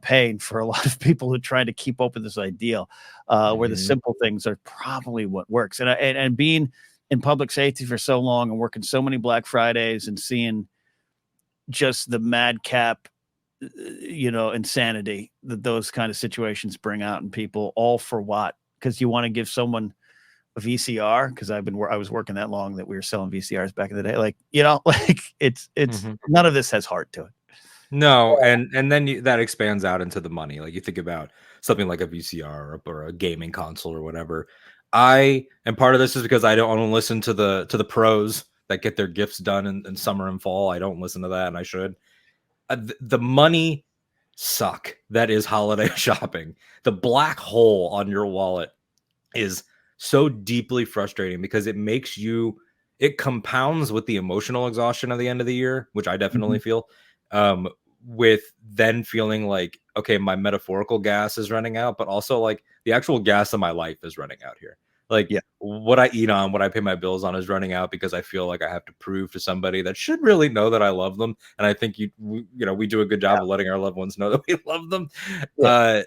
pain for a lot of people who try to keep up with this ideal, where the Mhm. simple things are probably what works. And being in public safety for so long and working so many Black Fridays and seeing just the madcap insanity that those kind of situations bring out in people, all for what? Because you want to give someone a VCR. Because I was working that long that we were selling VCRs back in the day. Like, like it's Mhm. none of this has heart to it. No, and then that expands out into the money. Like you think about something like a VCR or a gaming console or whatever. And part of this is because I don't listen to the pros that get their gifts done in summer and fall. I don't listen to that, and I should. The money suck that is holiday shopping. The black hole on your wallet is so deeply frustrating because it compounds with the emotional exhaustion of the end of the year, which I definitely Mhm. feel. Um, with then feeling like, okay, my metaphorical gas is running out, but also like the actual gas of my life is running out here. Like Yeah. what I eat on, what I pay my bills on is running out because I feel like I have to prove to somebody that should really know that I love them. And I think we do a good job of letting our loved ones know that we love them. Yeah. Uh,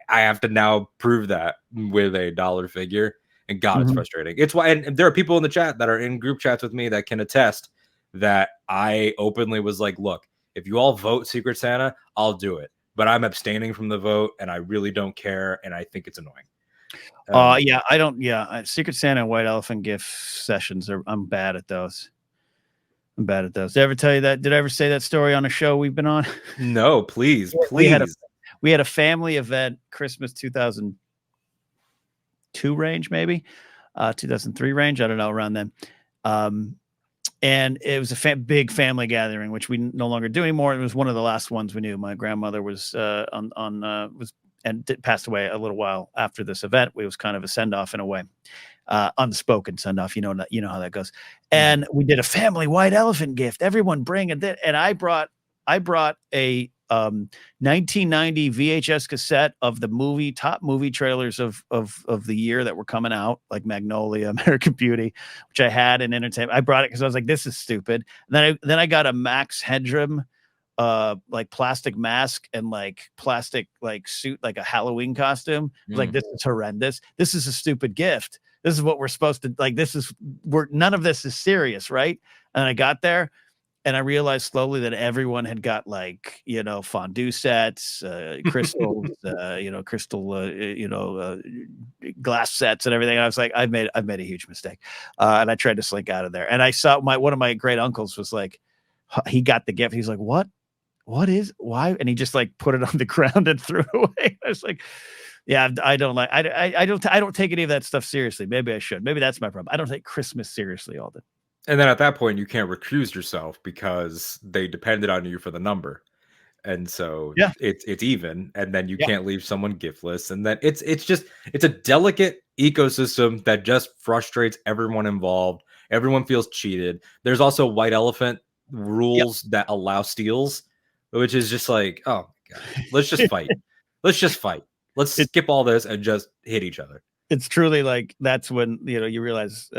I have to now prove that with a dollar figure. And God, it's Mhm. frustrating. It's why, and there are people in the chat that are in group chats with me that can attest that I openly was like, look, if you all vote Secret Santa, I'll do it. But I'm abstaining from the vote and I really don't care. And I think it's annoying. Yeah, I don't. Yeah, Secret Santa and White Elephant gift sessions I'm bad at those. I'm bad at those. Did I ever tell you that? Did I ever say that story on a show we've been on? No, please, we had a please. we had a family event, Christmas 2002 range, maybe 2003 range. I don't know, around then. Um, and it was a big family gathering, which we no longer do anymore. It was one of the last ones we knew. My grandmother was passed away a little while after this event. It was kind of a send off in a way, unspoken send off. You know how that goes. Mhm. And we did a family white elephant gift. Everyone bring it, and I brought a 1990 VHS cassette of the top movie trailers of the year that were coming out, like Magnolia, American Beauty, which I had in entertainment. I brought it because I was like, this is stupid. And then I got a Max Headroom like plastic mask and like plastic like suit, like a Halloween costume. I was like, Mm. this is horrendous. This is a stupid gift. This is what we're supposed to like. None of this is serious, right? And I got there and I realized slowly that everyone had got like, fondue sets, crystals, crystal, glass sets and everything. And I was like, I've made a huge mistake. And I tried to slink out of there. And I saw one of my great uncles was like, he got the gift. He's like, why? And he just like put it on the ground and threw it away. I was like, yeah, I don't like, I don't take any of that stuff seriously. Maybe I should. Maybe that's my problem. I don't take Christmas seriously, Alden. And then at that point, you can't recuse yourself because they depended on you for the number. And so Yeah. it's even, and then you Yeah. can't leave someone giftless, and then it's a delicate ecosystem that just frustrates everyone involved. Everyone feels cheated. There's also white elephant Yeah. rules that allow steals, which is just like, oh my god, let's just fight. Let's just fight. Let's It, skip all this and just hit each other. it's truly like that's when you realize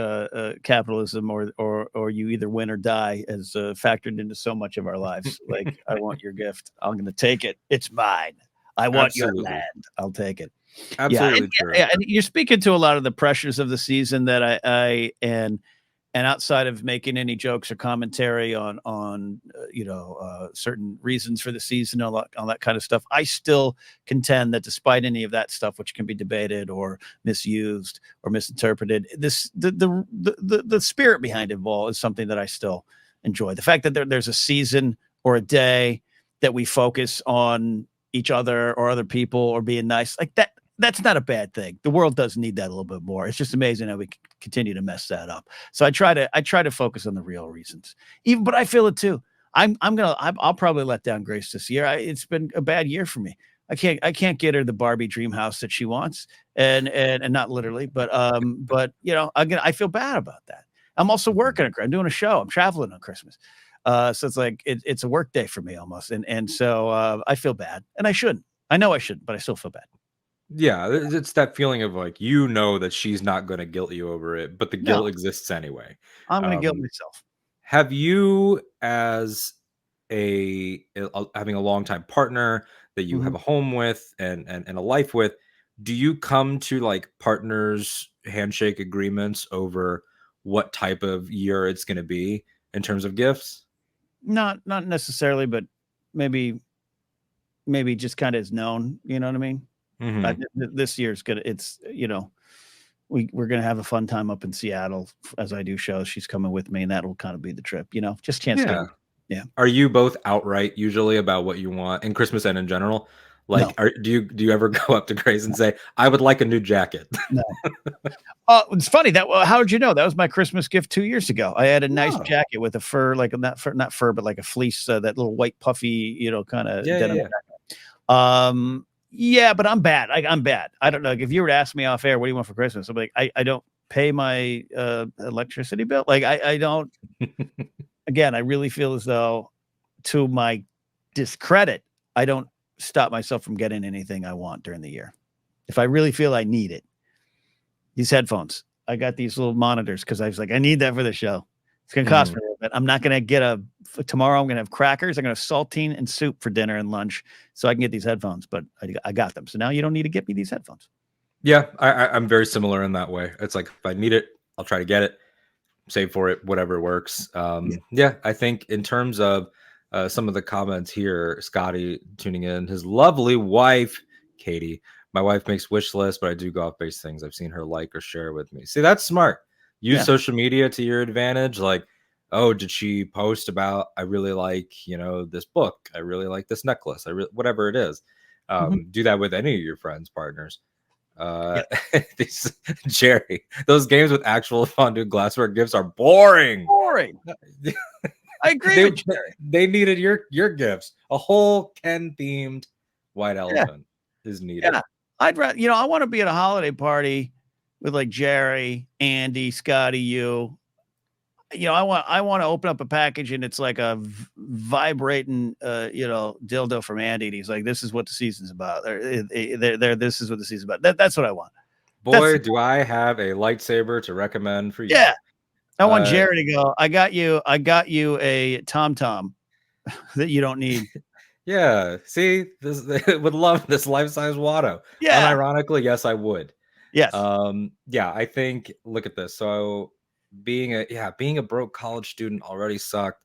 capitalism or you either win or die has factored into so much of our lives. Like, I want your gift, I'm going to take it, it's mine. I want your Absolutely, land, I'll take it. Yeah, absolutely true. and you're speaking to a lot of the pressures of the season that and outside of making any jokes or commentary on certain reasons for the season, all that kind of stuff, I still contend that despite any of that stuff, which can be debated or misused or misinterpreted, the spirit behind it all is something that I still enjoy. The fact that there's a season or a day that we focus on each other or other people or being nice, like that, that's not a bad thing. The world does need that a little bit more. It's just amazing how we continue to mess that up. So I try to focus on the real reasons. But I feel it too. I'll probably let down Grace this year. It's been a bad year for me. I can't get her the Barbie dream house that she wants, and not literally, but I feel bad about that. I'm also Mhm. working. I'm doing a show. I'm traveling on Christmas. So it's like it's a work day for me almost, and so I feel bad, and I shouldn't. I know I shouldn't, but I still feel bad. Yeah, it's that feeling of like, you know, that she's not going to guilt you over it, but the No, guilt exists anyway. I'm gonna guilt Um, myself. have you, as having a longtime partner that you Mhm. have a home with and a life with, do you come to like partners handshake agreements over what type of year it's going to be in terms of gifts? Not necessarily, but maybe just kinda is known, you know what I mean? Hmm. This year's gonna it's, we're gonna have a fun time up in Seattle as I do shows. She's coming with me, and that'll kinda be the trip, just chance to get Yeah. away. Yeah. Are you both outright usually about what you want in Christmas and in general? Like, No, do you ever go up to Grace and say, "I would like a new jacket"? no. It's funny that well, how did you know? That was my Christmas gift 2 years ago. I had a nice Oh, jacket with a fur, like, not fur, but like a fleece, that little white puffy, kinda yeah, yeah, denim. yeah. Yeah, but I'm bad. I'm bad. I don't know. If you were to ask me off air, what do you want for Christmas? I'm like, I don't pay my electricity bill. Like I don't. Again, I really feel as though, to my discredit, I don't stop myself from getting anything I want during the year. If I really feel I need it, these headphones. I got these little monitors because I was like, I need that for the show. It's gonna cost Mhm. me a little bit. I'm not gonna get tomorrow. I'm gonna have crackers. I'm gonna have saltine and soup for dinner and lunch, so I can get these headphones. But I got them, so now you don't need to get me these headphones. Yeah, I'm very similar in that way. It's like if I need it, I'll try to get it, save for it, whatever works. Yeah. Yeah, I think in terms of some of the comments here, Scotty tuning in, his lovely wife, Katie. My wife makes wish lists, but I do golf based things. I've seen her like or share with me. See, that's smart. Use Yeah. social media to your advantage. Like, oh, did she post about, I really like, this book. I really like this necklace. Whatever it is. Mhm. Do that with any of your friends, partners. Yeah. Uh, these, Jerry, those games with actual fondue glassware gifts are boring. Boring. I agree they with you. they needed your gifts. A whole Ken themed white Yeah. elephant is needed. Yeah. I'd rather, I want to be at a holiday party with like Jerry, Andy, Scotty, you. I want to open up a package and it's like a vibrating, dildo from Andy. And he's like, "This is what the season's about." This is what the season's about. That's what I want. That's Boy, do I have a lightsaber to recommend for Yeah. you. I want Uh, Jerry to go, I got you a Tom that you don't need. yeah. See, this would love this life-size Watto. Yeah. Unironically, yes, I would. Yes. Yeah, I think look at this. So being a broke college student already sucked.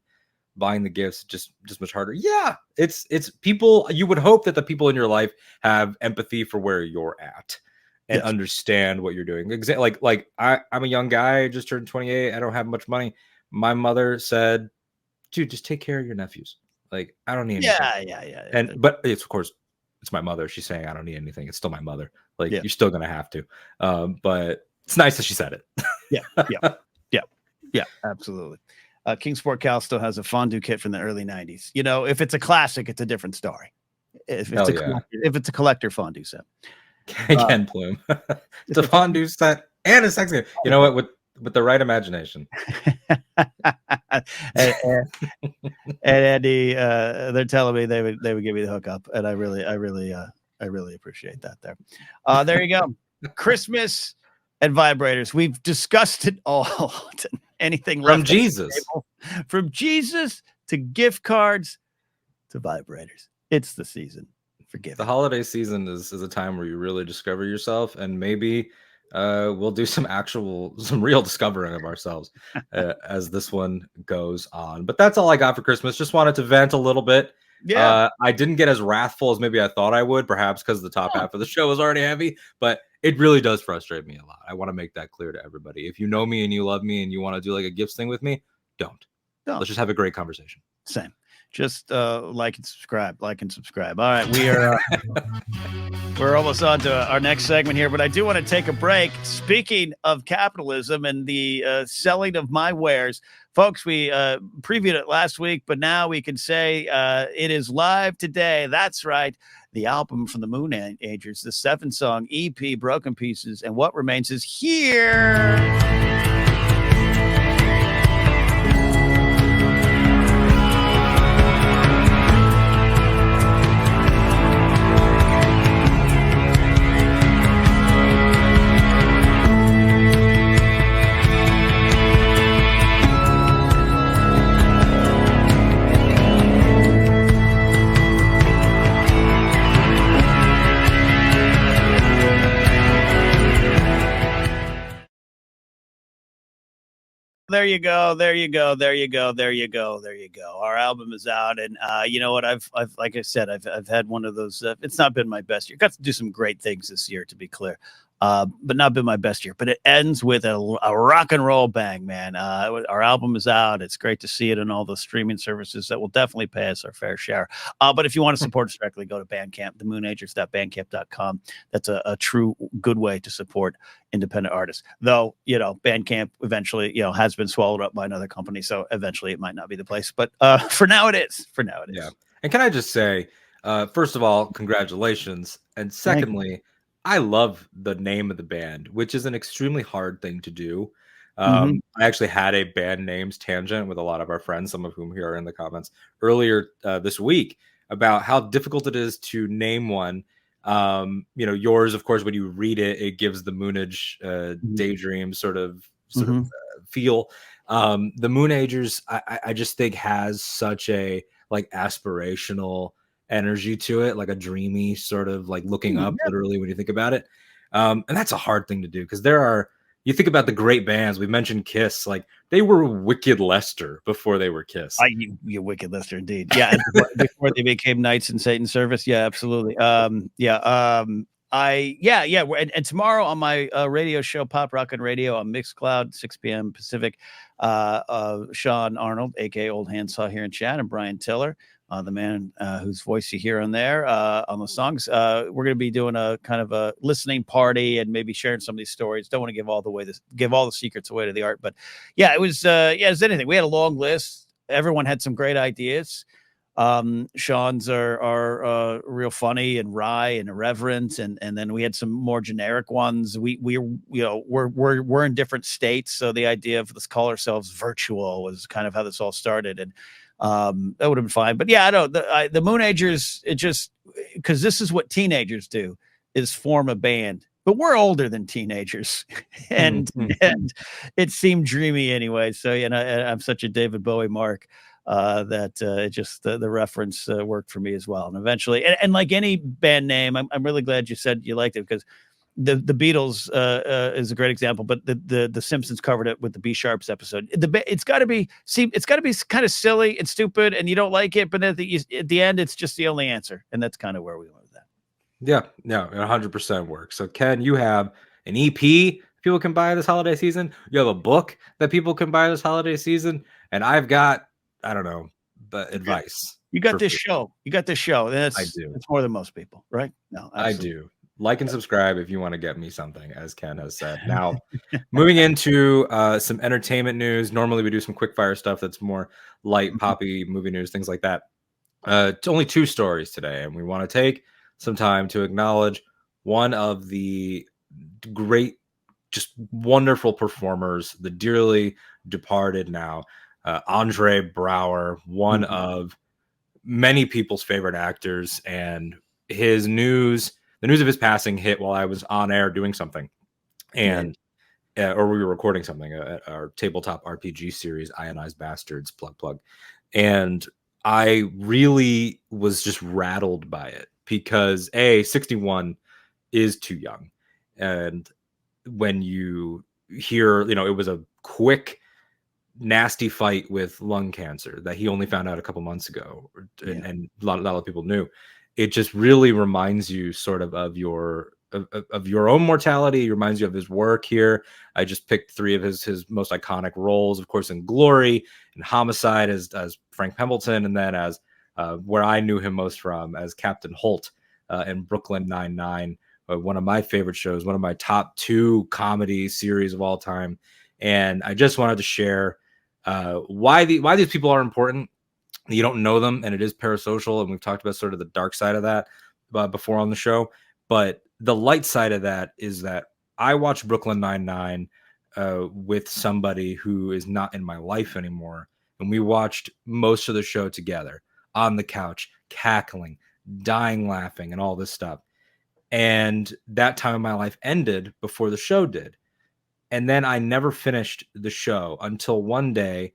Buying the gifts just much harder. Yeah, it's people. You would hope that the people in your life have empathy for where you're at and Yes. understand what you're doing. I'm a young guy, I just turned 28. I don't have much money. My mother said, "Dude, just take care of your nephews. Like, I don't need anything." Yeah, yeah, yeah, And yeah. but it's of course it's my mother. She's saying I don't need anything. It's still my mother. Like, Yeah. you're still gonna have to. But it's nice that she said it. Yeah. Yeah. Yeah. Yeah. Absolutely. Kingsport Cal still has a fondue kit from the early 90s. If it's a classic, it's a different story. Hell yeah. If it's a collector fondue set. Ken Plume. The fondue set and a sex game. You know what? With the right imagination. and Andy, they're telling me they would give me the hookup, and I really appreciate that. There you go. Christmas and vibrators. We've discussed it all. Anything left From Jesus. table, from Jesus to gift cards to vibrators. It's the season for giving. The holiday season is a time where you really discover yourself, and maybe we'll do some real discovering of ourselves as this one goes on. But that's all I got for Christmas. Just wanted to vent a little bit. Yeah. I didn't get as wrathful as maybe I thought I would, perhaps because the top half of the show was already heavy, but it really does frustrate me a lot. I want to make that clear to everybody. If you know me and you love me and you want to do like a gifts thing with me, don't. Let's just have a great conversation. Same. Just like and subscribe. All right, we are we're almost on to our next segment here, but I do want to take a break. Speaking of capitalism and the selling of my wares, folks, we previewed it last week, but now we can say it is live today. That's right. The album from the Moon Agers, the 7-song EP, Broken Pieces, and What Remains is here. There you go. There you go. There you go. There you go. There you go. Our album is out, and you know what? I've like I said, I've had one of those. It's not been my best year. Got to do some great things this year, to be clear, but not been my best year. But it ends with a rock and roll bang, man. Our album is out. It's great to see it in all the streaming services that will definitely pay us our fair share. But if you want to support us directly, go to Bandcamp, themoonagers.bandcamp.com. That's a true good way to support independent artists. Though, you know, Bandcamp eventually, you know, has been swallowed up by another company, so eventually it might not be the place. But for now, it is. For now, it is. Yeah. And can I just say, first of all, congratulations, and secondly, I love the name of the band, which is an extremely hard thing to do. Mm-hmm. I actually had a band names tangent with a lot of our friends, some of whom here are in the comments earlier this week, about how difficult it is to name one. You know, yours, of course, when you read it, it gives the Moonage daydream sort of feel. The Moonagers, I just think has such a like aspirational energy to it, like a dreamy sort of like looking up, literally, when you think about it. And that's a hard thing to do because you think about the great bands. We mentioned Kiss, like they were Wicked Lester before they were Kiss. You wicked listener, indeed. Yeah, and before they became knights in Satan's service. Yeah, absolutely. And tomorrow on my radio show, Pop Rockin' Radio on Mixcloud, 6 p.m. Pacific, Sean Arnold, aka Old Handsaw, here in chat, and Brian Tiller, the man whose voice you hear on there on the songs. We're going to be doing a kind of a listening party and maybe sharing some of these stories. Don't want to give all the secrets away to the art, but yeah, it was anything. We had a long list. Everyone had some great ideas. Sean's are real funny and wry and irreverent, and then we had some more generic ones. We're in different states, so the idea of let's call ourselves virtual was kind of how this all started, and that would have been fine. But yeah, I don't. The Moonagers, it just because this is what teenagers do is form a band. But we're older than teenagers, and it seemed dreamy anyway. So I'm such a David Bowie mark that it just the reference worked for me as well. And eventually, and like any band name, I'm really glad you said you liked it because the Beatles is a great example, but the Simpsons covered it with the B Sharps episode. It's got to be kind of silly and stupid, and you don't like it, but at the end, it's just the only answer, and that's kind of where we went with that. Yeah, 100% works. So Ken, you have an EP people can buy this holiday season. You have a book that people can buy this holiday season, and I've got I don't know, but advice. You got this show. You got this show. I do. It's more than most people, right? No, absolutely. I do. Like and subscribe if you want to get me something, as Ken has said. Now, moving into some entertainment news. Normally, we do some quick fire stuff that's more light, poppy movie news, things like that. It's only 2 stories today, and we want to take some time to acknowledge one of the great, just wonderful performers, the dearly departed now, Andre Braugher, one of many people's favorite actors, and the news of his passing hit while I was on air doing something, and or we were recording something, our tabletop RPG series, Ionized Bastards, plug, and I really was just rattled by it because 61 is too young, and when you hear, it was a quick, nasty fight with lung cancer that he only found out a couple months ago, and a lot of people knew. It just really reminds you sort of your own mortality. It reminds you of his work here. I just picked 3 of his most iconic roles, of course, in Glory and Homicide as Frank Pembleton, and then as where I knew him most from as Captain Holt in Brooklyn Nine-Nine, one of my favorite shows, one of my top 2 comedy series of all time. And I just wanted to share why these people are important. You don't know them, and it is parasocial, and we've talked about sort of the dark side of that before on the show. But the light side of that is that I watched Brooklyn Nine-Nine with somebody who is not in my life anymore, and we watched most of the show together on the couch, cackling, dying laughing, and all this stuff. And that time of my life ended before the show did. And then I never finished the show until one day,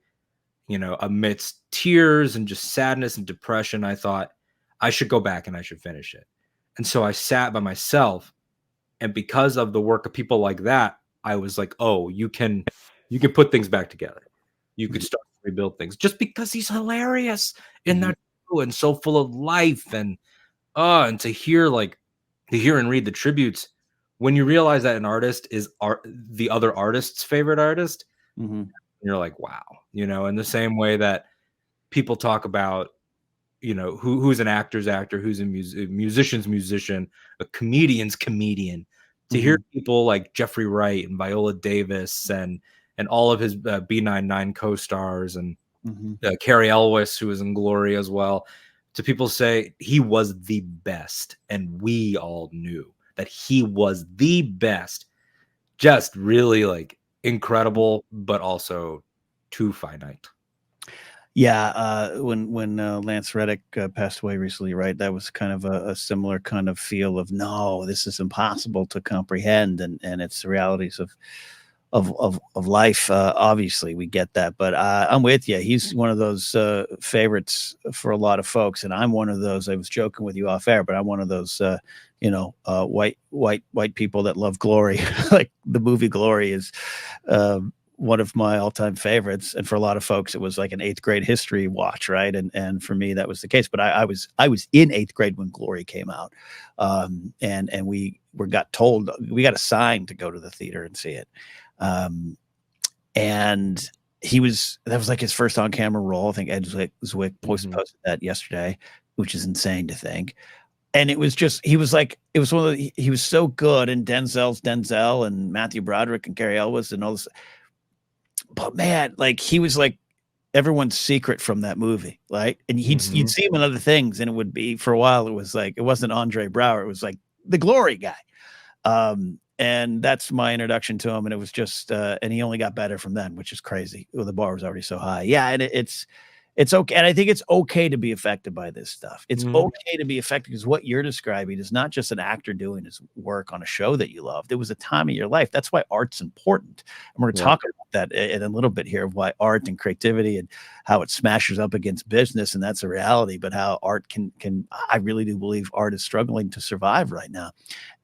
amidst tears and just sadness and depression, I thought I should go back and I should finish it. And so I sat by myself. And because of the work of people like that, I was like, oh, you can You could put things back together. You could start to rebuild things just because he's hilarious in that show and so full of life. And to hear and read the tributes, when you realize that an artist is the other artist's favorite artist, you're like, wow, in the same way that people talk about, who's an actor's actor, who's a musician's musician, a comedian's comedian. To hear people like Jeffrey Wright and Viola Davis and all of his B99 co-stars and Carrie Elwes, who was in Glory as well, to people say he was the best, and we all knew that he was the best. Just really like incredible, but also too finite. Yeah, when Lance Reddick passed away recently, right? That was kind of a similar kind of feel of, no, this is impossible to comprehend, and it's the realities of life. Obviously, we get that, but I'm with you. He's one of those favorites for a lot of folks, and I'm one of those. I was joking with you off air, but I'm one of those white people that love Glory. Like the movie Glory is one of my all-time favorites, and for a lot of folks it was like an 8th grade history watch, right? And for me that was the case, but I was in 8th grade when Glory came out, and we got told, we got assigned to go to the theater and see it, and that was like his first on-camera role. I think Ed Zwick posted that yesterday, which is insane to think. And it was just, he was so good, and Denzel's Denzel, and Matthew Broderick and Carrie Elwes and all this. But man, like he was like everyone's secret from that movie, right? And you'd see him in other things, and it would be, for a while, it was like, it wasn't Andre Braugher, it was like the Glory guy. And that's my introduction to him. And it was just, and he only got better from then, which is crazy. Well, the bar was already so high. Yeah. And it's okay. And I think it's okay to be affected by this stuff. It's okay to be affected, because what you're describing is not just an actor doing his work on a show that you loved. It was a time of your life. That's why art's important. And we're going to talk about that in a little bit here, of why art and creativity and how it smashes up against business. And that's a reality, but how art can, I really do believe art is struggling to survive right now.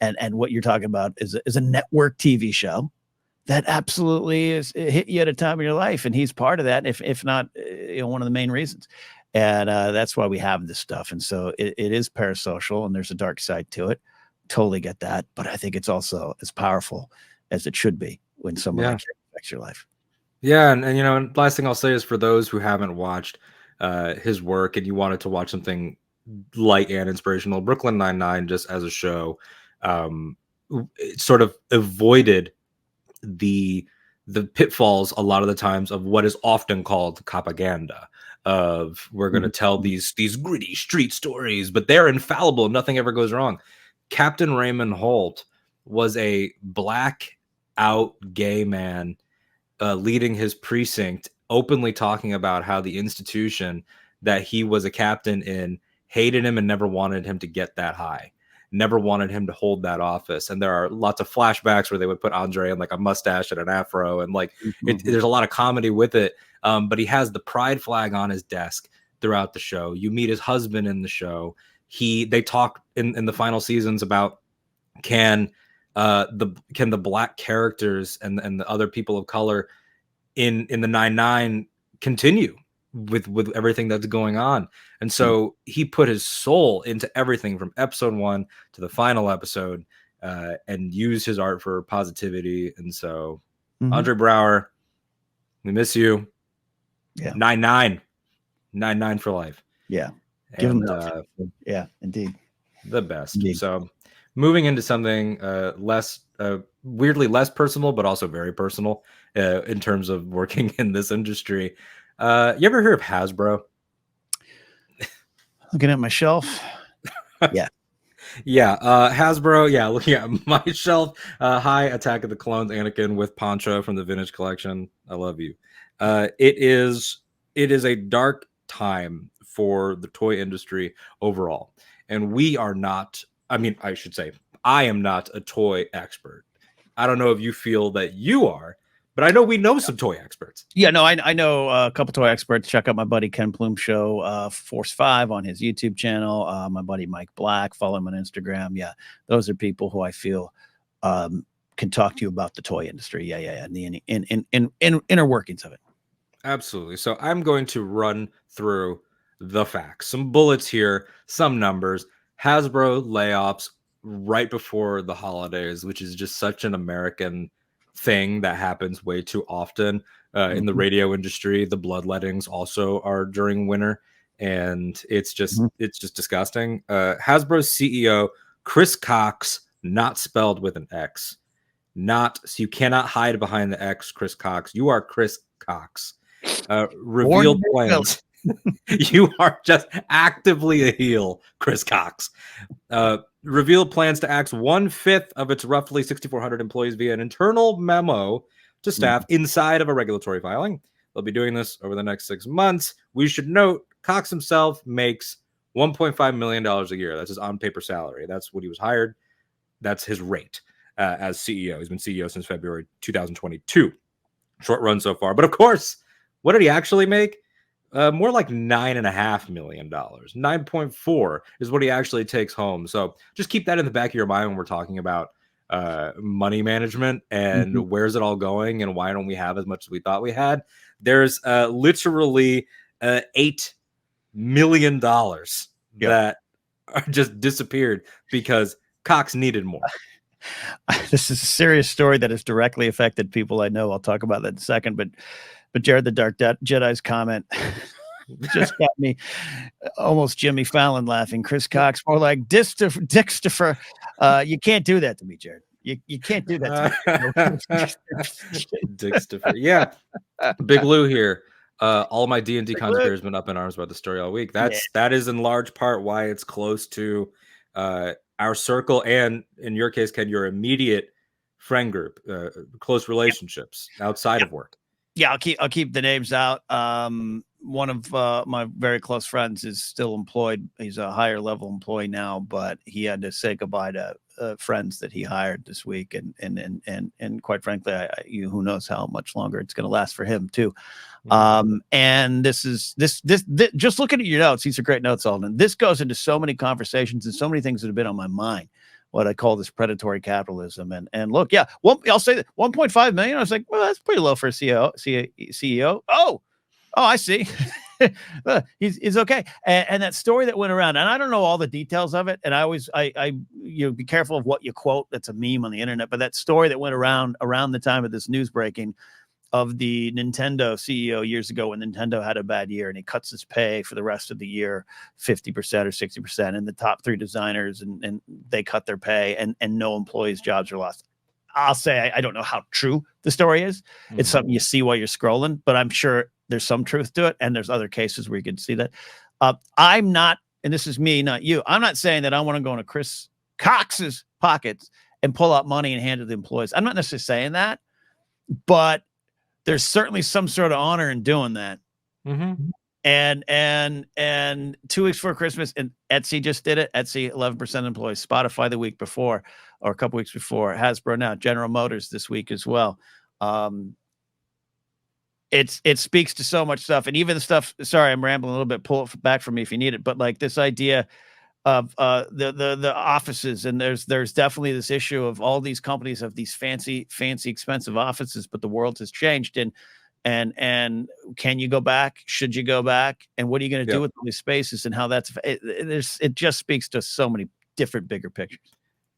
And what you're talking about is a network TV show that absolutely hit you at a time in your life, and he's part of that, if not one of the main reasons. And that's why we have this stuff. And so it is parasocial, and there's a dark side to it. Totally get that, but I think it's also as powerful as it should be when someone like you affects your life. Yeah, and last thing I'll say is, for those who haven't watched his work and you wanted to watch something light and inspirational, Brooklyn Nine-Nine, just as a show, it sort of avoided the pitfalls a lot of the times of what is often called propaganda, of we're going to tell these gritty street stories, but they're infallible, nothing ever goes wrong. Captain Raymond Holt was a black out gay man leading his precinct, openly talking about how the institution that he was a captain in hated him and never wanted him to get that high, never wanted him to hold that office. And there are lots of flashbacks where they would put Andre in like a mustache and an afro, and like there's a lot of comedy with it. But he has the pride flag on his desk throughout the show. You meet his husband in the show. They talk in the final seasons about can the black characters and the other people of color in the 9-9 continue with everything that's going on. And so he put his soul into everything from episode 1 to the final episode, and used his art for positivity. And so Andre Braugher, we miss you. 9-9 for life. Yeah. Give him yeah, indeed. The best. Indeed. So moving into something less weirdly less personal, but also very personal in terms of working in this industry. You ever heard of Hasbro? Looking at my shelf. Yeah. Yeah. Hasbro. Yeah. Looking at my shelf. Hi, Attack of the Clones Anakin with Poncho from the Vintage Collection. I love you. It is a dark time for the toy industry overall. And we are not, I should say, I am not a toy expert. I don't know if you feel that you are, but I know we know some toy experts. Yeah, no, I know a couple toy experts. Check out my buddy Ken Plume show, Force 5 on his YouTube channel. My buddy Mike Black, follow him on Instagram. Yeah, those are people who I feel can can talk to you about the toy industry. Yeah, and the inner workings of it. Absolutely. So I'm going to run through the facts, some bullets here, some numbers. Hasbro layoffs right before the holidays, which is just such an American thing that happens way too often in the radio industry. The bloodlettings also are during winter, and it's just disgusting. Hasbro's CEO Chris Cox, not spelled with an X, so you cannot hide behind the X. Chris Cox, you are Chris Cox. Revealed plans. You are just actively a heel, Chris Cox. Revealed plans to axe 1/5 of its roughly 6,400 employees via an internal memo to staff inside of a regulatory filing. They'll be doing this over the next 6 months. We should note Cox himself makes $1.5 million a year. That's his on-paper salary. That's what he was hired. That's his rate as CEO. He's been CEO since February 2022. Short run so far. But of course, what did he actually make? More like $9.5 million. 9.4 is what he actually takes home. So just keep that in the back of your mind when we're talking about money management and where's it all going and why don't we have as much as we thought we had. There's literally $8 million that are just disappeared because Cox needed more. This is a serious story that has directly affected people I know. I'll talk about that in a second, but Jared the Dark Jedi's comment just got me almost Jimmy Fallon laughing. Chris Cox, more like Dixtifer. You can't do that to me, Jared. You can't do that to me. Dixtifer. Yeah. Big Lou here. All my D&D conspiracy has been up in arms about the story all week. That is in large part why it's close to our circle, and in your case, Ken, your immediate friend group, close relationships outside of work. Yeah, I'll keep the names out. One of my very close friends is still employed. He's a higher level employee now, but he had to say goodbye to friends that he hired this week, and quite frankly, who knows how much longer it's going to last for him too. And this just looking at your notes, these are great notes, Alden. This goes into so many conversations and so many things that have been on my mind. What I call this predatory capitalism, and look, I'll say that 1.5 million. I was like, well, that's pretty low for a CEO. Oh, I see. he's okay. And that story that went around, and I don't know all the details of it. And I be careful of what you quote. That's a meme on the internet. But that story that went around the time of this news breaking of the Nintendo CEO years ago when Nintendo had a bad year and he cuts his pay for the rest of the year 50% or 60%, and the top 3 designers and they cut their pay and no employees' jobs are lost. I'll say I don't know how true the story is. It's something you see while you're scrolling, but I'm sure there's some truth to it, and there's other cases where you can see that. I'm not, and this is me, not you, I'm not saying that I want to go into Chris Cox's pockets and pull out money and hand it to the employees. I'm not necessarily saying that, but there's certainly some sort of honor in doing that. And 2 weeks before Christmas, and Etsy just did it. Etsy, 11% employees. Spotify the week before, or a couple weeks before. Hasbro now. General Motors this week as well. It speaks to so much stuff, and even the stuff. Sorry, I'm rambling a little bit. Pull it back from me if you need it. But like this idea of the offices, and there's definitely this issue of all these companies have these fancy expensive offices, but the world has changed, and can you go back? Should you go back? And what are you going to do with all these spaces, and how it just speaks to so many different bigger pictures.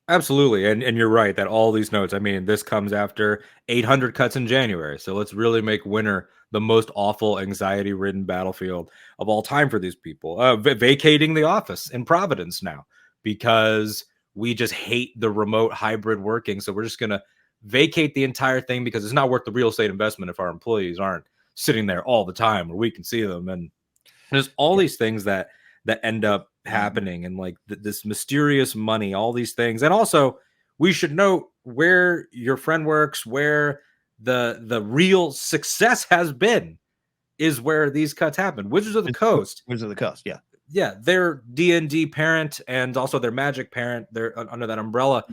Absolutely. And you're right that all these notes, I mean, this comes after 800 cuts in January. So let's really make winter the most awful, anxiety-ridden battlefield of all time for these people. Vacating the office in Providence now because we just hate the remote hybrid working. So we're just going to vacate the entire thing because it's not worth the real estate investment if our employees aren't sitting there all the time where we can see them. And there's all these things that end up happening, and like this mysterious money, all these things. And also we should note where your friend works, where the real success has been is where these cuts happen. Wizards of the Coast. Yeah. Their D&D parent and also their Magic parent, they're under that umbrella,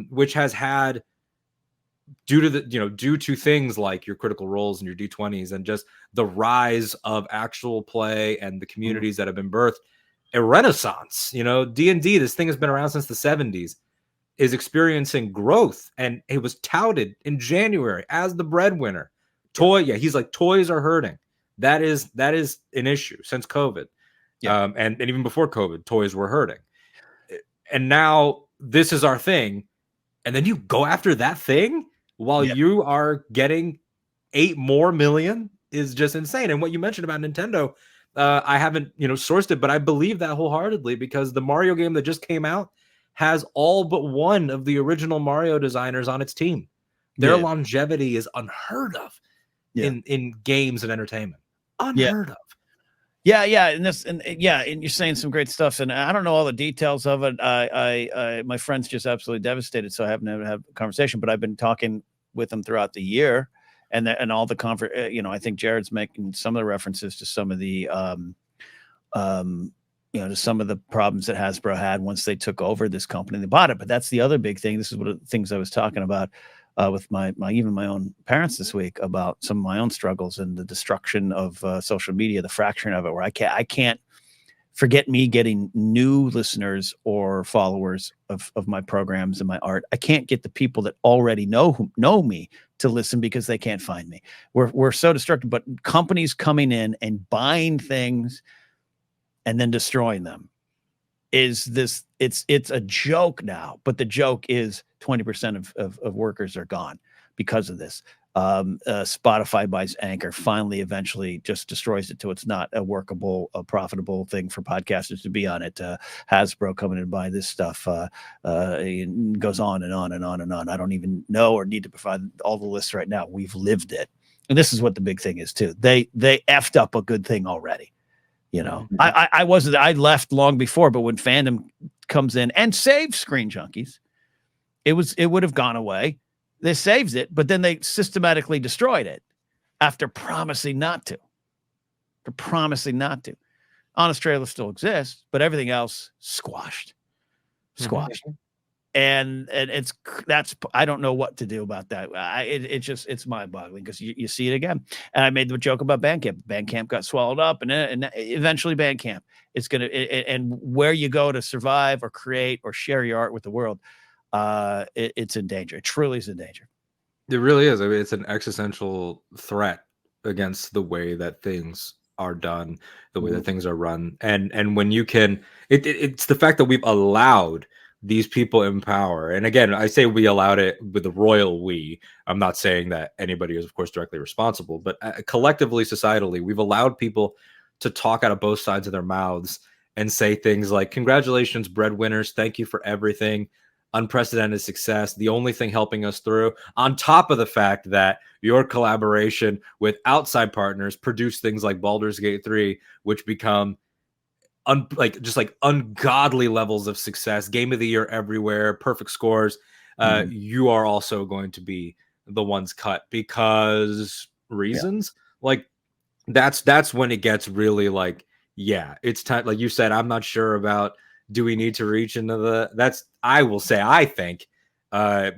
which has had due to things like your Critical Roles and your D20s and just the rise of actual play and the communities that have been birthed, a renaissance. D&D, this thing has been around since the 70s. is experiencing growth, and it was touted in January as the breadwinner. He's like, toys are hurting. That is an issue since COVID. And even before COVID, toys were hurting. And now this is our thing. And then you go after that thing while you are getting 8 more million is just insane. And what you mentioned about Nintendo, I haven't, sourced it, but I believe that wholeheartedly, because the Mario game that just came out has all but one of the original Mario designers on its team. Their longevity is unheard of in games and entertainment. Unheard of. Yeah, and you're saying some great stuff, and I don't know all the details of it. My friend's just absolutely devastated, so I haven't had a conversation, but I've been talking with him throughout the year, and all the I think Jared's making some of the references to some of the to some of the problems that Hasbro had once they took over this company, they bought it. But that's the other big thing. This is one of the things I was talking about with my own parents this week, about some of my own struggles and the destruction of social media, the fracturing of it, where I can't forget me getting new listeners or followers of my programs and my art. I can't get the people that already know me to listen because they can't find me. We're so destructive, but companies coming in and buying things and then destroying them it's a joke now, but the joke is 20% of workers are gone because of this. Spotify buys Anchor, finally, eventually just destroys it till it's not a workable, profitable thing for podcasters to be on it. Hasbro coming and buy this stuff, it goes on and on and on and on. I don't even know or need to provide all the lists right now. We've lived it. And this is what the big thing is too. They effed up a good thing already. I left long before, but when fandom comes in and saves Screen Junkies, it would have gone away. They saved it, but then they systematically destroyed it after promising not to. Honest Trailer still exists, but everything else squashed. And I don't know what to do about that. It's mind-boggling, because you see it again. And I made the joke about Bandcamp. Bandcamp got swallowed up, and eventually Bandcamp, it's gonna and where you go to survive or create or share your art with the world, it's in danger. It truly is in danger. It really is. I mean, it's an existential threat against the way that things are done, the way that things are run, and when you can, it's the fact that we've allowed these people in power. And again, I say we allowed it with the royal we. I'm not saying that anybody is, of course, directly responsible, but collectively, societally, we've allowed people to talk out of both sides of their mouths and say things like, congratulations, breadwinners, thank you for everything, unprecedented success, the only thing helping us through, on top of the fact that your collaboration with outside partners produced things like Baldur's Gate 3, which become ungodly levels of success, game of the year everywhere, perfect scores. You are also going to be the ones cut because reasons. Like that's when it gets really like, it's time. Like you said, I'm not sure about, do we need to reach into I will say, I think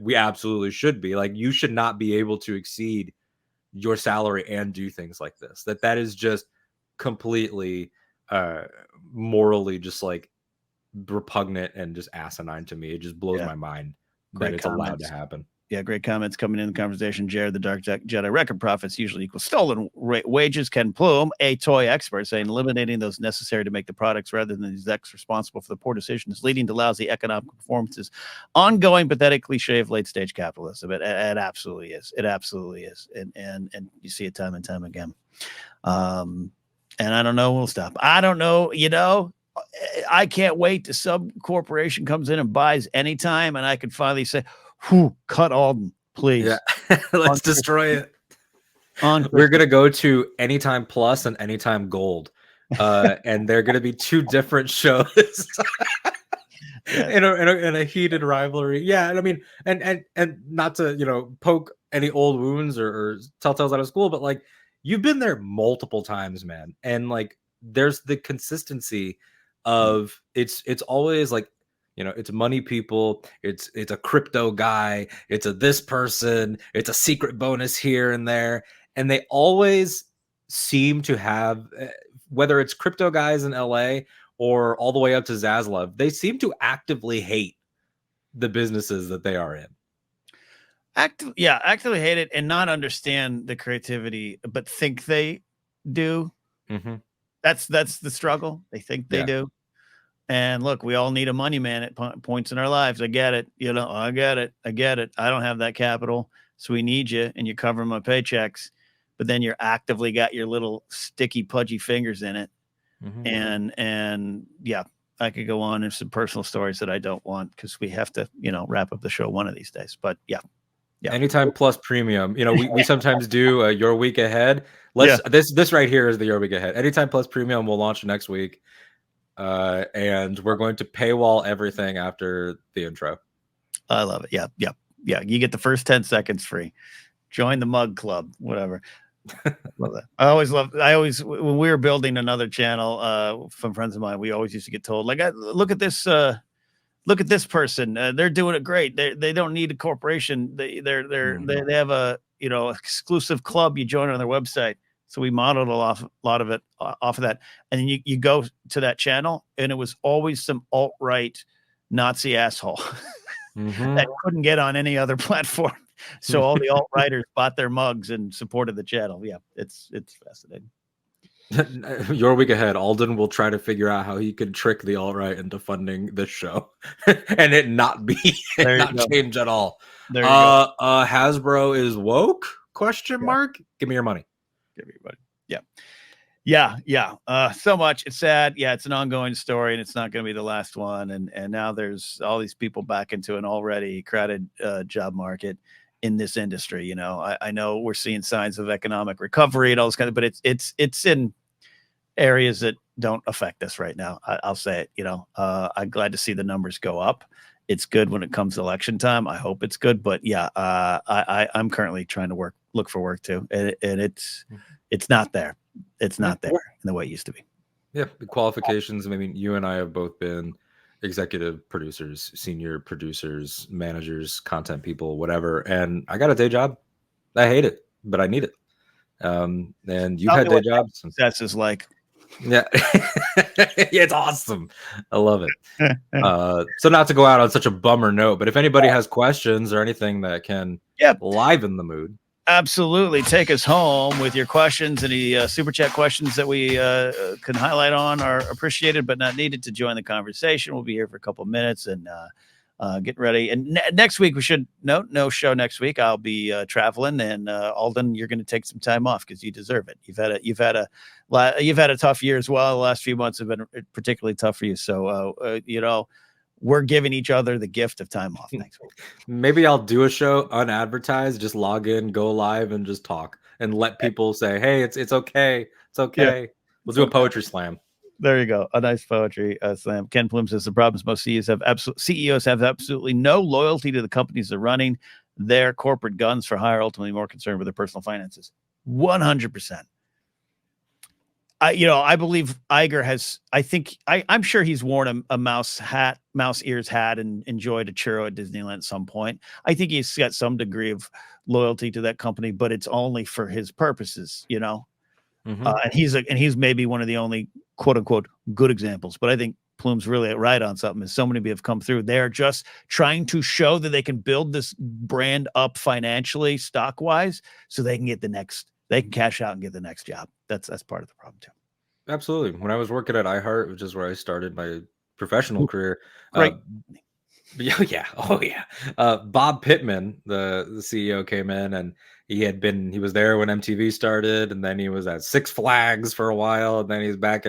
we absolutely should be. Like, you should not be able to exceed your salary and do things like this. That is just completely morally just like repugnant and just asinine to me. It just blows my mind that it's allowed to happen. Yeah, great comments coming in the conversation. Jared, the Dark Jedi, record profits usually equal stolen wages. Ken Plume, a toy expert, saying eliminating those necessary to make the products rather than these execs responsible for the poor decisions leading to lousy economic performances. Ongoing pathetic cliche of late stage capitalism. It absolutely is. It absolutely is. And you see it time and time again. And I don't know. We'll stop. I don't know. I can't wait till some corporation comes in and buys anytime, and I can finally say, cut Alden, please. Yeah. Let's destroy it. We're going to go to Anytime Plus and Anytime Gold. And they're going to be two different shows in a heated rivalry. Yeah. And I mean, and not to, poke any old wounds or tell tales out of school, but like, you've been there multiple times, man. And like, there's the consistency of it's always like, it's money people, it's a crypto guy, it's a this person, it's a secret bonus here and there. And they always seem to have, whether it's crypto guys in LA or all the way up to Zaslav, they seem to actively hate the businesses that they are in. Actively hate it and not understand the creativity, but think they do. Mm-hmm. That's the struggle. They think they do. And look, we all need a money man at points in our lives. I get it. I get it. I don't have that capital, so we need you, and you cover my paychecks. But then you're actively got your little sticky, pudgy fingers in it. Mm-hmm. And yeah, I could go on. There's some personal stories that I don't want because we have to, wrap up the show one of these days. But yeah. Anytime Plus Premium. We sometimes do Your Week Ahead. This right here is the Your Week Ahead. Anytime Plus Premium will launch next week. And we're going to paywall everything after the intro. I love it. Yeah. You get the first 10 seconds free. Join the mug club, whatever. Love that. I always, when we were building another channel from friends of mine, we always used to get told, like, look at this person. They're doing it great. They don't need a corporation. They have a, exclusive club you join on their website. So we modeled a lot of it off of that. And then you go to that channel and it was always some alt-right Nazi asshole that couldn't get on any other platform. So all the alt-righters bought their mugs and supported the channel. Yeah, it's fascinating. Your Week Ahead, Alden will try to figure out how he could trick the alt-right into funding this show and it not change at all. There you go. Hasbro is woke? ? Give me your money. Everybody. Yeah. So much. It's sad. Yeah, it's an ongoing story, and it's not going to be the last one. And now there's all these people back into an already crowded job market in this industry. I know we're seeing signs of economic recovery and all this kind of, but it's in areas that don't affect us right now. I'll say it. I'm glad to see the numbers go up. It's good when it comes to election time. I hope it's good, but yeah, I'm currently trying to look for work too, and it's not there. It's not there in the way it used to be. Yeah, the qualifications. I mean, you and I have both been executive producers, senior producers, managers, content people, whatever. And I got a day job. I hate it, but I need it. And you've had day jobs. Success is like. Yeah. Yeah, it's awesome. I love it. So not to go out on such a bummer note, but if anybody has questions or anything that can liven the mood. Absolutely. Take us home with your questions. Any super chat questions that we can highlight on are appreciated, but not needed to join the conversation. We'll be here for a couple of minutes and get ready. And next week, we should no show next week. I'll be traveling, and Alden, you're going to take some time off because you deserve it. You've had a tough year as well. The last few months have been particularly tough for you. So, we're giving each other the gift of time off next week. Maybe I'll do a show unadvertised, just log in, go live, and just talk and let people say, hey, it's okay. It's okay. Yeah, we'll do a poetry slam. There you go. A nice poetry slam. Ken Plume says the problem is most CEOs have absolutely no loyalty to the companies they're running. Their corporate guns for hire, ultimately more concerned with their personal finances. 100%. I believe Iger has, I'm sure he's worn a mouse ears hat and enjoyed a churro at Disneyland at some point. I think he's got some degree of loyalty to that company, but it's only for his purposes, and he's maybe one of the only quote unquote good examples, but I think Plume's really right on something. As so many people have come through, they're just trying to show that they can build this brand up financially, stock wise, so they can cash out and get the next job. That's part of the problem too. Absolutely. When I was working at iHeart, which is where I started my professional career. Right. Yeah. Oh yeah. Bob Pittman, the CEO, came in and he was there when MTV started, and then he was at Six Flags for a while, and then he's back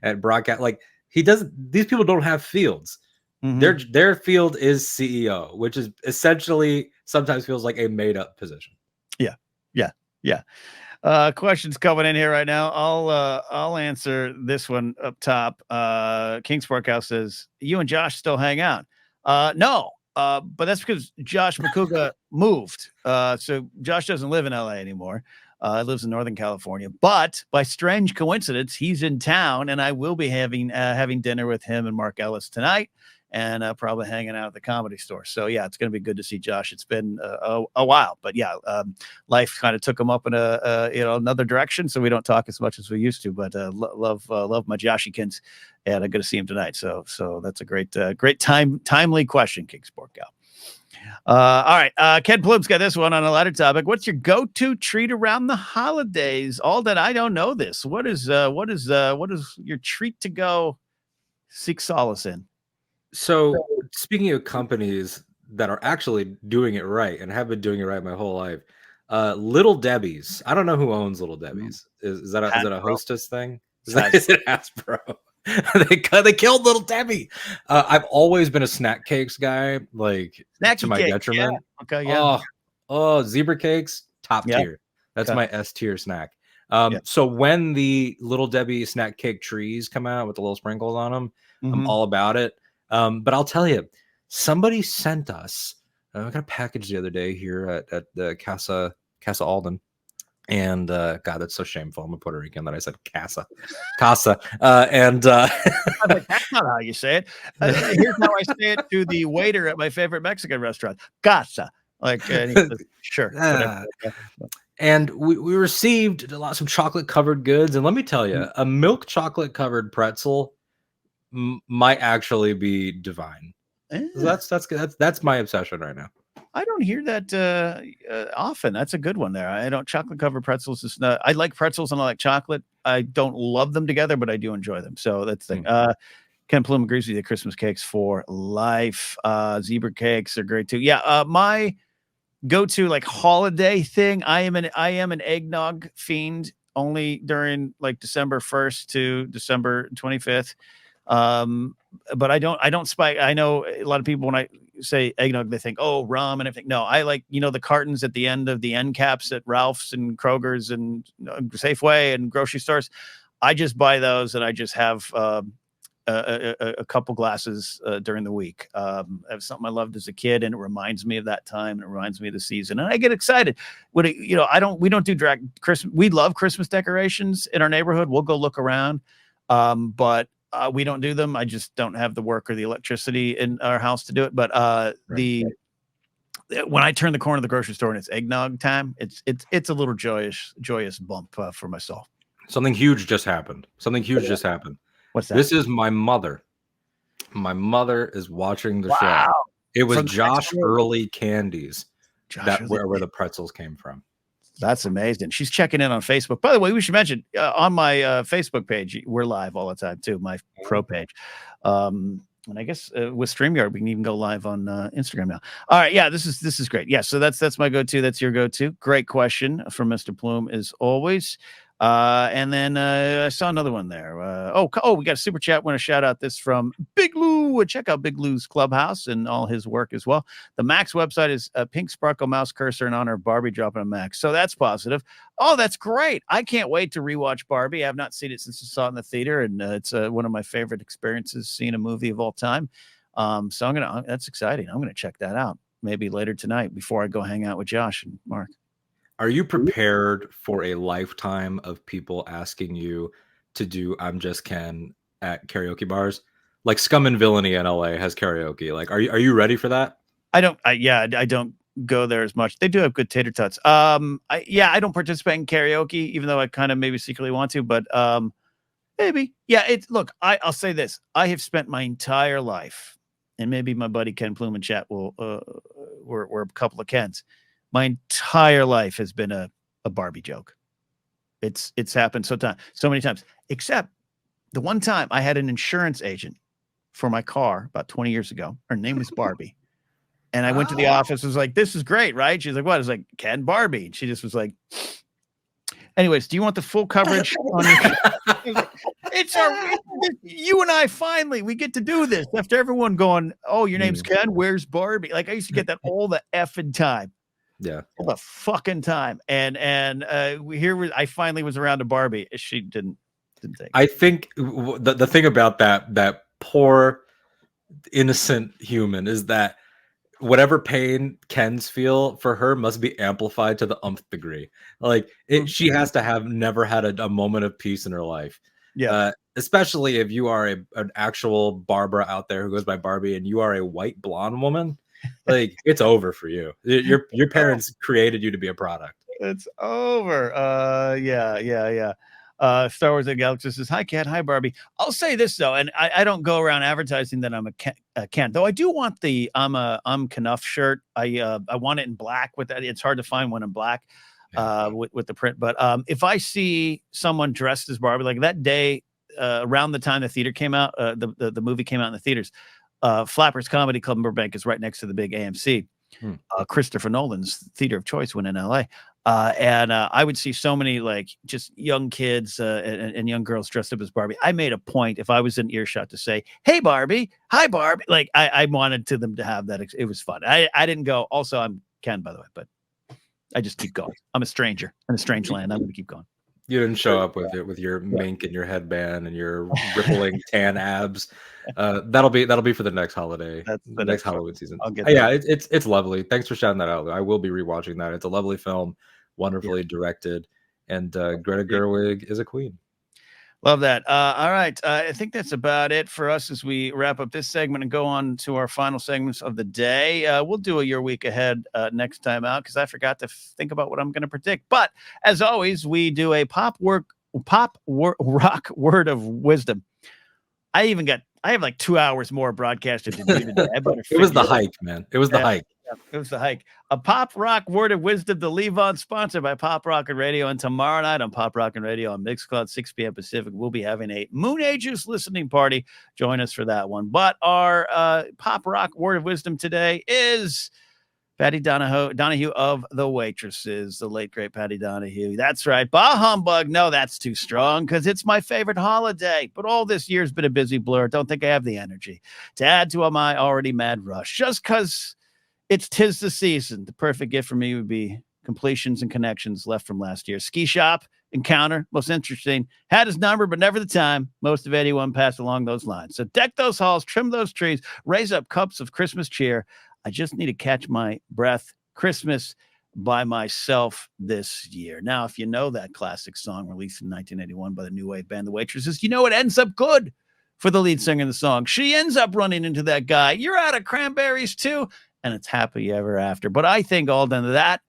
at broadcast. Like these people don't have fields. Mm-hmm. Their field is CEO, which is essentially sometimes feels like a made up position. Yeah. Questions coming in here right now. I'll answer this one up top. King Sporkhouse says, you and Josh still hang out? No, but that's because Josh McCouga moved. So Josh doesn't live in LA anymore. He lives in Northern California, but by strange coincidence, he's in town, and I will be having dinner with him and Mark Ellis tonight. and probably hanging out at the Comedy Store. So yeah, it's going to be good to see Josh. It's been a while, but yeah, life kind of took him up in another direction, so we don't talk as much as we used to. But love my Joshykins, and I'm going to see him tonight. So that's a great timely question, King Sport Gal. All right. Ken Plume's got this one on a lighter topic. What's your go-to treat around the holidays? Alden, I don't know this. What is your treat to go seek solace in? So speaking of companies that are actually doing it right and have been doing it right my whole life, Little Debbie's. I don't know who owns Little Debbie's. Is that a Hostess thing? Is it Hasbro? they killed Little Debbie. I've always been a snack cakes guy, like Snacky to my cake, detriment. Yeah. Okay, yeah. Oh, zebra cakes, top tier. That's my S tier snack. So when the Little Debbie snack cake trees come out with the little sprinkles on them, I'm all about it. But I'll tell you, somebody sent us. I got a package the other day here at the Casa Alden. And God, that's so shameful. I'm a Puerto Rican that I said casa. And like, that's not how you say it. Here's how I say it to the waiter at my favorite Mexican restaurant: casa. Like, sure. And we received some chocolate covered goods, and let me tell you, a milk chocolate covered pretzel might actually be divine. That's my obsession right now. I don't hear that often. That's a good one there. I don't chocolate covered pretzels. I like pretzels and I like chocolate. I don't love them together, but I do enjoy them. So that's the thing. Ken Plume agrees with you. Christmas cakes for life. Zebra cakes are great too. Yeah. My go-to like holiday thing. I am an eggnog fiend only during like December 1st to December 25th. But I don't spike. I know a lot of people, when I say eggnog, they think, oh, rum and everything. No, I like, the cartons at the end of the end caps at Ralph's and Kroger's and Safeway and grocery stores. I just buy those and I just have a couple glasses during the week. It's something I loved as a kid, and it reminds me of that time, and it reminds me of the season, and I get excited. We don't do Christmas. We love Christmas decorations in our neighborhood. We'll go look around, but we don't do them. I just don't have the work or the electricity in our house to do it. But when I turn the corner of the grocery store and it's eggnog time, it's a little joyous bump for my soul. Something huge just happened. What's that? This is my mother. My mother is watching the show. It was Josh Early Candies where the pretzels came from. That's amazing. She's checking in on Facebook. By the way, we should mention on my Facebook page, we're live all the time too, my pro page. And I guess with StreamYard, we can even go live on Instagram now. All right. Yeah, this is great. Yeah, so that's my go-to. That's your go-to. Great question from Mr. Plume as always. And then I saw another one there. We got a super chat. Want to shout out this from Big Lou. Check out Big Lou's Clubhouse and all his work as well. The Max website is a pink sparkle mouse cursor in honor of Barbie dropping a Max. So that's positive. Oh, that's great. I can't wait to rewatch Barbie. I have not seen it since I saw it in the theater, and it's one of my favorite experiences seeing a movie of all time. So that's exciting. I'm gonna check that out maybe later tonight before I go hang out with Josh and Mark. Are you prepared for a lifetime of people asking you to do I'm Just Ken at karaoke bars? Like Scum and Villainy in LA has karaoke. Like, are you ready for that? I don't go there as much. They do have good tater tots. I don't participate in karaoke, even though I kind of maybe secretly want to, but maybe. Yeah, I'll say this. I have spent my entire life, and maybe my buddy Ken Plume in chat we're a couple of Kens. My entire life has been a Barbie joke. It's happened so many times, except the one time I had an insurance agent for my car about 20 years ago. Her name was Barbie. And I went to the office, was like, this is great, right? She's like, what? I was like, Ken Barbie. And she just was like, anyways, do you want the full coverage on your It's you and I finally, we get to do this after everyone going, oh, your name's Ken, where's Barbie? Like, I used to get that all the effing time. Yeah, all the fucking time. And I finally was around to Barbie. She didn't take it. I think the thing about that poor innocent human is that whatever pain Ken's feel for her must be amplified to the umpth degree. Like she has to have never had a moment of peace in her life. Yeah. especially if you are an actual Barbara out there who goes by Barbie and you are a white blonde woman, like it's over for you. Your parents created you to be a product. It's over. Yeah. Star Wars and Galaxy says, "Hi, Cat. Hi, Barbie." I'll say this though, and I don't go around advertising that I'm a Ken, though. I do want the I'm Knuff shirt. I want it in black with that. It's hard to find one in black, with the print. But if I see someone dressed as Barbie, like that day, around the time the theater came out, the movie came out in the theaters. Flappers Comedy Club in Burbank is right next to the big AMC. Christopher Nolan's theater of choice when in LA. And I would see so many like just young kids and young girls dressed up as Barbie. I made a point, if I was in earshot, to say, "Hey, Barbie. Hi, Barbie." Like I wanted them to have that. It was fun. I didn't go. Also, I'm Ken, by the way, but I just keep going. I'm a stranger in a strange land. I'm going to keep going. You didn't show up with your mink and your headband and your rippling tan abs. That'll be for the next holiday. That's the next Halloween season. I'll get Yeah, it's lovely. Thanks for shouting that out. I will be rewatching that. It's a lovely film, wonderfully directed, and Greta Gerwig is a queen. Love that. All right. I think that's about it for us as we wrap up this segment and go on to our final segments of the day. We'll do a Your Week Ahead next time out because I forgot to think about what I'm going to predict. But as always, we do a pop rock word of wisdom. I have like 2 hours more broadcasted to do today. It was the hike, man. It was the hike. It was the hike. A pop rock word of wisdom to leave on, sponsored by Pop Rockin' Radio. And tomorrow night on Pop Rockin' Radio on Mixcloud, 6 p.m. Pacific, we'll be having a Moon Ages listening party. Join us for that one. But our pop rock word of wisdom today is Patty Donahue of The Waitresses, the late, great Patty Donahue. That's right. Bah humbug. No, that's too strong because it's my favorite holiday. But all this year's been a busy blur. Don't think I have the energy to add to my already mad rush just because it's 'tis the season. The perfect gift for me would be completions and connections left from last year. Ski shop encounter, most interesting. Had his number, but never the time. Most of anyone passed along those lines. So deck those halls, trim those trees, raise up cups of Christmas cheer. I just need to catch my breath. Christmas by myself this year. Now, if you know that classic song released in 1981 by the new wave band The Waitresses, you know it ends up good for the lead singer of the song. She ends up running into that guy. You're out of cranberries too. And it's happy ever after. But I think, Alden, that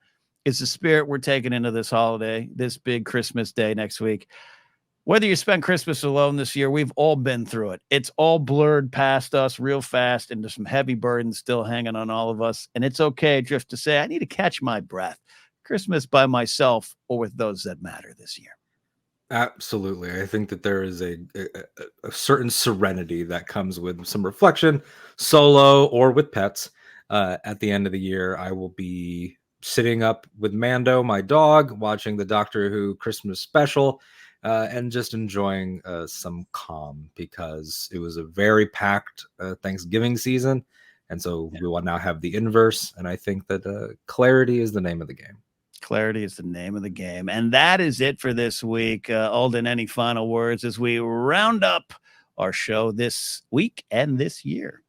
is the spirit we're taking into this holiday, this big Christmas day next week. Whether you spend Christmas alone this year, we've all been through it. It's all blurred past us real fast, and there's some heavy burdens still hanging on all of us. And it's okay just to say, I need to catch my breath. Christmas by myself or with those that matter this year. Absolutely. I think that there is a certain serenity that comes with some reflection, solo or with pets. At the end of the year, I will be sitting up with Mando, my dog, watching the Doctor Who Christmas special, and just enjoying some calm because it was a very packed Thanksgiving season. And so we will now have the inverse. And I think that clarity is the name of the game. Clarity is the name of the game. And that is it for this week. Alden, any final words as we round up our show this week and this year?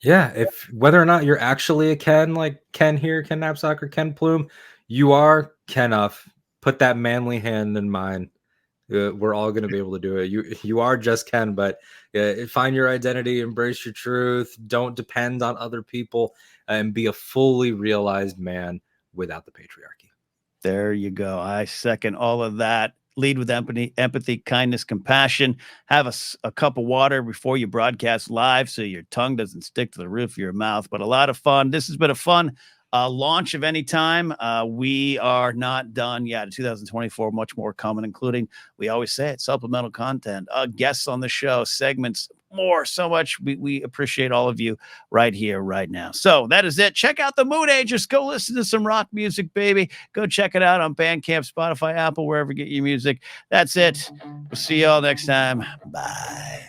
Yeah, if whether or not you're actually a Ken, like Ken here, Ken Knapsack or Ken Plume, you are Ken-uff. Put that manly hand in mine. We're all going to be able to do it. You are just Ken, but find your identity, embrace your truth, don't depend on other people, and be a fully realized man without the patriarchy. There you go. I second all of that. Lead with empathy, kindness, compassion. Have a cup of water before you broadcast live so your tongue doesn't stick to the roof of your mouth. But a lot of fun. This has been a fun launch of any time. We are not done yet. 2024, much more coming, including, we always say it, supplemental content, guests on the show, segments, more, so much. We appreciate all of you right here, right now. So that is it. Check out the Moon Agers. Go listen to some rock music, baby. Go check it out on Bandcamp, Spotify, Apple, wherever you get your music. That's it. We'll see y'all next time. Bye.